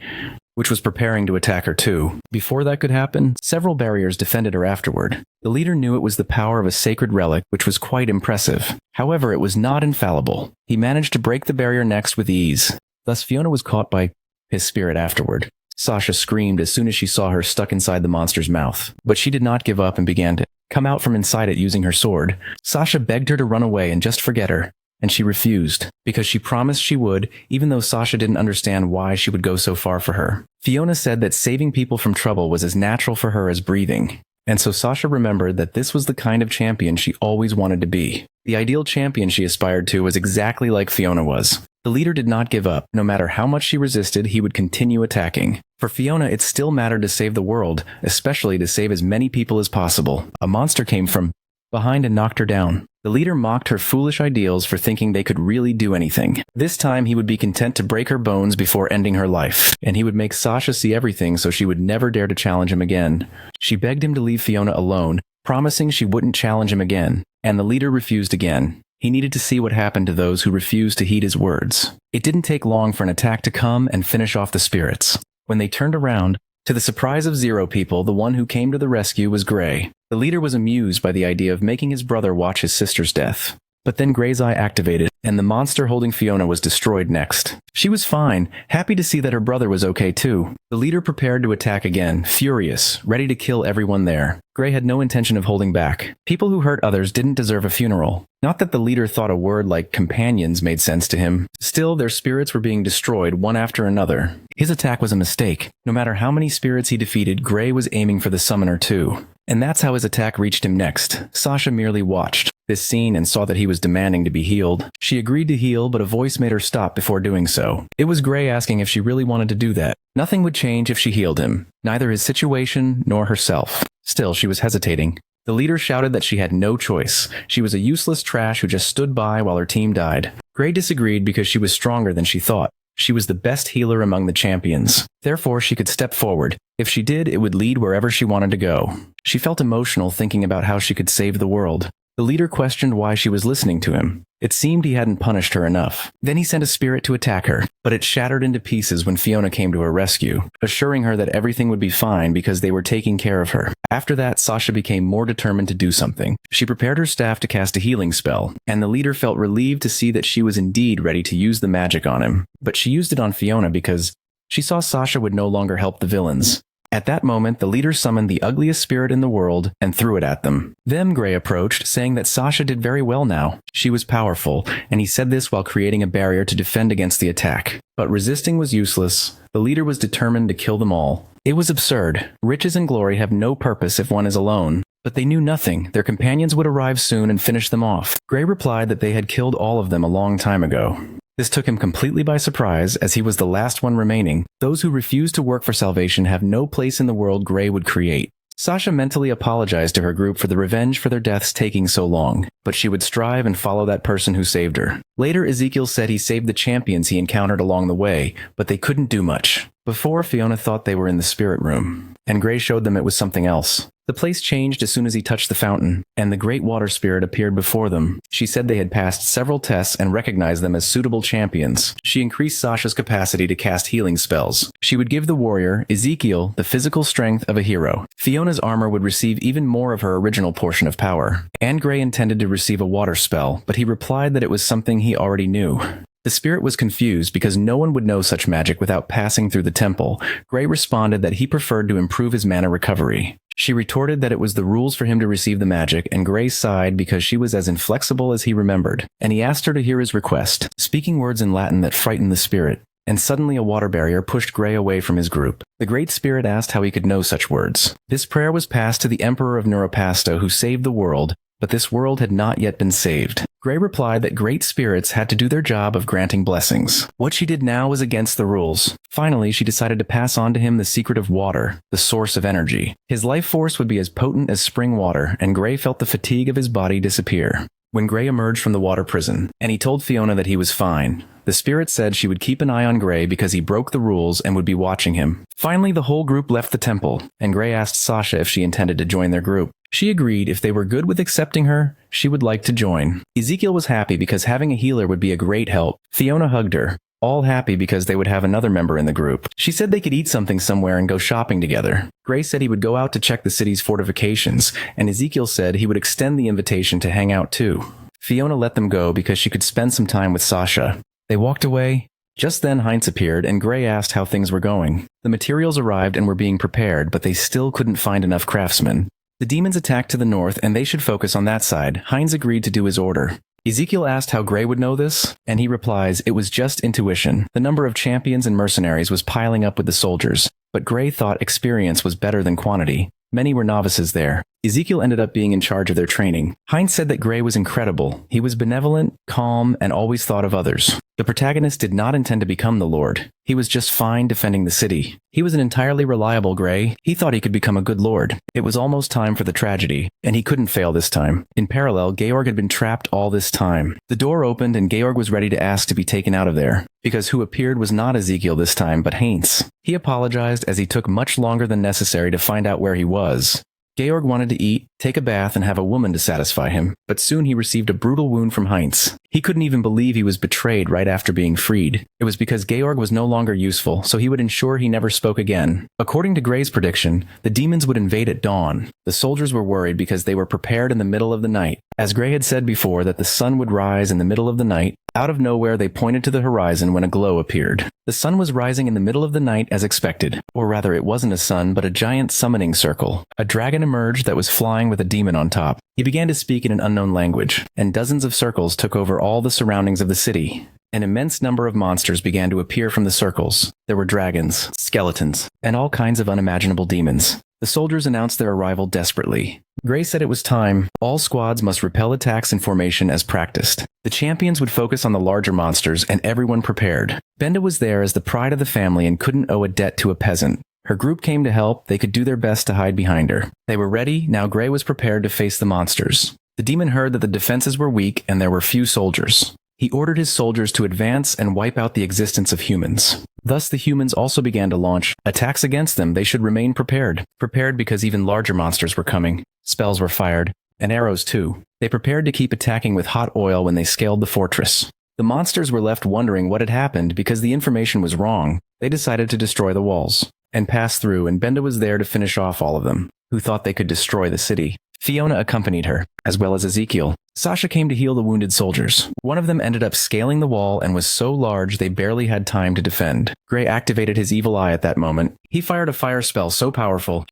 which was preparing to attack her too. Before that could happen, several barriers defended her afterward. The leader knew it was the power of a sacred relic, which was quite impressive. However, it was not infallible. He managed to break the barrier next with ease. Thus, Fiona was caught by his spirit afterward. Sasha screamed as soon as she saw her stuck inside the monster's mouth. But she did not give up and began to come out from inside it using her sword. Sasha begged her to run away and just forget her. And she refused, because she promised she would, even though Sasha didn't understand why she would go so far for her. Fiona said that saving people from trouble was as natural for her as breathing. And so Sasha remembered that this was the kind of champion she always wanted to be. The ideal champion she aspired to was exactly like Fiona was. The leader did not give up. No matter how much she resisted, he would continue attacking. For Fiona, it still mattered to save the world, especially to save as many people as possible. A monster came from behind and knocked her down. The leader mocked her foolish ideals for thinking they could really do anything. This time he would be content to break her bones before ending her life, and he would make Sasha see everything so she would never dare to challenge him again. She begged him to leave Fiona alone, promising she wouldn't challenge him again, and the leader refused again. He needed to see what happened to those who refused to heed his words. It didn't take long for an attack to come and finish off the spirits. When they turned around, to the surprise of Zero people, the one who came to the rescue was Gray. The leader was amused by the idea of making his brother watch his sister's death. But then Gray's eye activated, and the monster holding Fiona was destroyed next. She was fine, happy to see that her brother was okay too. The leader prepared to attack again, furious, ready to kill everyone there. Gray had no intention of holding back. People who hurt others didn't deserve a funeral. Not that the leader thought a word like companions made sense to him. Still, their spirits were being destroyed one after another. His attack was a mistake. No matter how many spirits he defeated, Gray was aiming for the summoner too. And that's how his attack reached him next. Sasha merely watched this scene and saw that he was demanding to be healed. She agreed to heal, but a voice made her stop before doing so. It was Gray asking if she really wanted to do that. Nothing would change if she healed him, neither his situation nor herself. Still, she was hesitating. The leader shouted that she had no choice. She was a useless trash who just stood by while her team died. Gray disagreed because she was stronger than she thought. She was the best healer among the champions. Therefore, she could step forward. If she did, it would lead wherever she wanted to go. She felt emotional thinking about how she could save the world. The leader questioned why she was listening to him. It seemed he hadn't punished her enough. Then he sent a spirit to attack her, but it shattered into pieces when Fiona came to her rescue, assuring her that everything would be fine because they were taking care of her. After that, Sasha became more determined to do something. She prepared her staff to cast a healing spell, and the leader felt relieved to see that she was indeed ready to use the magic on him. But she used it on Fiona because she saw Sasha would no longer help the villains. At that moment, the leader summoned the ugliest spirit in the world and threw it at them. Them Gray approached, saying that Sasha did very well now. She was powerful, and he said this while creating a barrier to defend against the attack. But resisting was useless. The leader was determined to kill them all. It was absurd. Riches and glory have no purpose if one is alone. But they knew nothing. Their companions would arrive soon and finish them off. Gray replied that they had killed all of them a long time ago. This took him completely by surprise, as he was the last one remaining. Those who refuse to work for salvation have no place in the world Gray would create. Sasha mentally apologized to her group for the revenge for their deaths taking so long, but she would strive and follow that person who saved her. Later, Ezekiel said he saved the champions he encountered along the way, but they couldn't do much. Before, Fiona thought they were in the spirit room, and Gray showed them it was something else. The place changed as soon as he touched the fountain, and the great water spirit appeared before them. She said they had passed several tests and recognized them as suitable champions. She increased Sasha's capacity to cast healing spells. She would give the warrior, Ezekiel, the physical strength of a hero. Fiona's armor would receive even more of her original portion of power. And Gray intended to receive a water spell, but he replied that it was something he already knew. The spirit was confused because no one would know such magic without passing through the temple. Gray responded that he preferred to improve his mana recovery. She retorted that it was the rules for him to receive the magic, and Gray sighed because she was as inflexible as he remembered, and he asked her to hear his request, speaking words in Latin that frightened the spirit. And suddenly a water barrier pushed Gray away from his group. The Great Spirit asked how he could know such words. This prayer was passed to the Emperor of Neuropasta, who saved the world, but this world had not yet been saved. Gray replied that great spirits had to do their job of granting blessings. What she did now was against the rules. Finally, she decided to pass on to him the secret of water, the source of energy. His life force would be as potent as spring water, and Gray felt the fatigue of his body disappear. When Gray emerged from the water prison, and he told Fiona that he was fine, the spirit said she would keep an eye on Gray because he broke the rules and would be watching him. Finally, the whole group left the temple, and Gray asked Sasha if she intended to join their group. She agreed if they were good with accepting her, she would like to join. Ezekiel was happy because having a healer would be a great help. Fiona hugged her, all happy because they would have another member in the group. She said they could eat something somewhere and go shopping together. Gray said he would go out to check the city's fortifications, and Ezekiel said he would extend the invitation to hang out too. Fiona let them go because she could spend some time with Sasha. They walked away. Just then Heinz appeared, and Gray asked how things were going. The materials arrived and were being prepared, but they still couldn't find enough craftsmen. The demons attacked to the north, and they should focus on that side. Heinz agreed to do his order. Ezekiel asked how Gray would know this, and he replies it was just intuition. The number of champions and mercenaries was piling up with the soldiers, but Gray thought experience was better than quantity. Many were novices there. Ezekiel ended up being in charge of their training. Heinz said that Gray was incredible. He was benevolent, calm, and always thought of others. The protagonist did not intend to become the Lord. He was just fine defending the city. He was an entirely reliable Gray. He thought he could become a good Lord. It was almost time for the tragedy, and he couldn't fail this time. In parallel, Georg had been trapped all this time. The door opened, and Georg was ready to ask to be taken out of there, because who appeared was not Ezekiel this time, but Heinz. He apologized as he took much longer than necessary to find out where he was. Georg wanted to eat, take a bath, and have a woman to satisfy him, but soon he received a brutal wound from Heinz. He couldn't even believe he was betrayed right after being freed. It was because Georg was no longer useful, so he would ensure he never spoke again. According to Gray's prediction, the demons would invade at dawn. The soldiers were worried because they were prepared in the middle of the night. As Gray had said before that the sun would rise in the middle of the night, out of nowhere they pointed to the horizon when a glow appeared. The sun was rising in the middle of the night as expected. Or rather, it wasn't a sun, but a giant summoning circle. A dragon emerged that was flying with a demon on top. He began to speak in an unknown language, and dozens of circles took over all the surroundings of the city. An immense number of monsters began to appear from the circles. There were dragons, skeletons, and all kinds of unimaginable demons. The soldiers announced their arrival desperately. Gray said it was time. All squads must repel attacks in formation as practiced. The champions would focus on the larger monsters, and everyone prepared. Benda was there as the pride of the family and couldn't owe a debt to a peasant. Her group came to help. They could do their best to hide behind her. They were ready. Now Gray was prepared to face the monsters. The demon heard that the defenses were weak and there were few soldiers. He ordered his soldiers to advance and wipe out the existence of humans. Thus the humans also began to launch attacks against them. They should remain prepared. Prepared because even larger monsters were coming. Spells were fired, and arrows too. They prepared to keep attacking with hot oil when they scaled the fortress. The monsters were left wondering what had happened because the information was wrong. They decided to destroy the walls and pass through, and Benda was there to finish off all of them, who thought they could destroy the city. Fiona accompanied her, as well as Ezekiel. Sasha came to heal the wounded soldiers. One of them ended up scaling the wall and was so large they barely had time to defend. Gray activated his evil eye at that moment. He fired a fire spell so powerful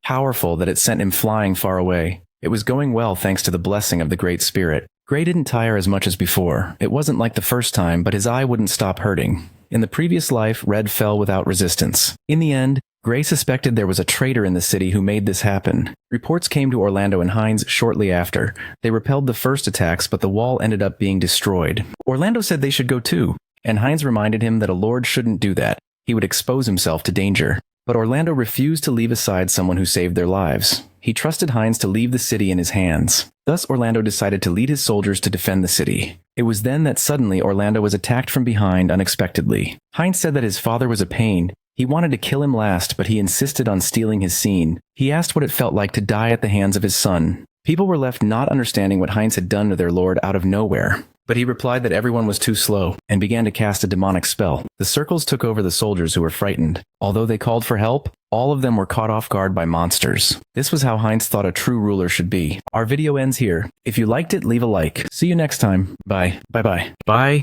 that it sent him flying far away. It was going well thanks to the blessing of the Great Spirit. Gray didn't tire as much as before. It wasn't like the first time, but his eye wouldn't stop hurting. In the previous life, Red fell without resistance. In the end, Gray suspected there was a traitor in the city who made this happen. Reports came to Orlando and Heinz shortly after. They repelled the first attacks, but the wall ended up being destroyed. Orlando said they should go too, and Heinz reminded him that a lord shouldn't do that. He would expose himself to danger. But Orlando refused to leave aside someone who saved their lives. He trusted Heinz to leave the city in his hands. Thus, Orlando decided to lead his soldiers to defend the city. It was then that suddenly Orlando was attacked from behind unexpectedly. Heinz said that his father was a pain. He wanted to kill him last, but he insisted on stealing his scene. He asked what it felt like to die at the hands of his son. People were left not understanding what Heinz had done to their lord out of nowhere. But he replied that everyone was too slow, and began to cast a demonic spell. The circles took over the soldiers who were frightened. Although they called for help, all of them were caught off guard by monsters. This was how Heinz thought a true ruler should be. Our video ends here. If you liked it, leave a like. See you next time. Bye. Bye-bye. Bye.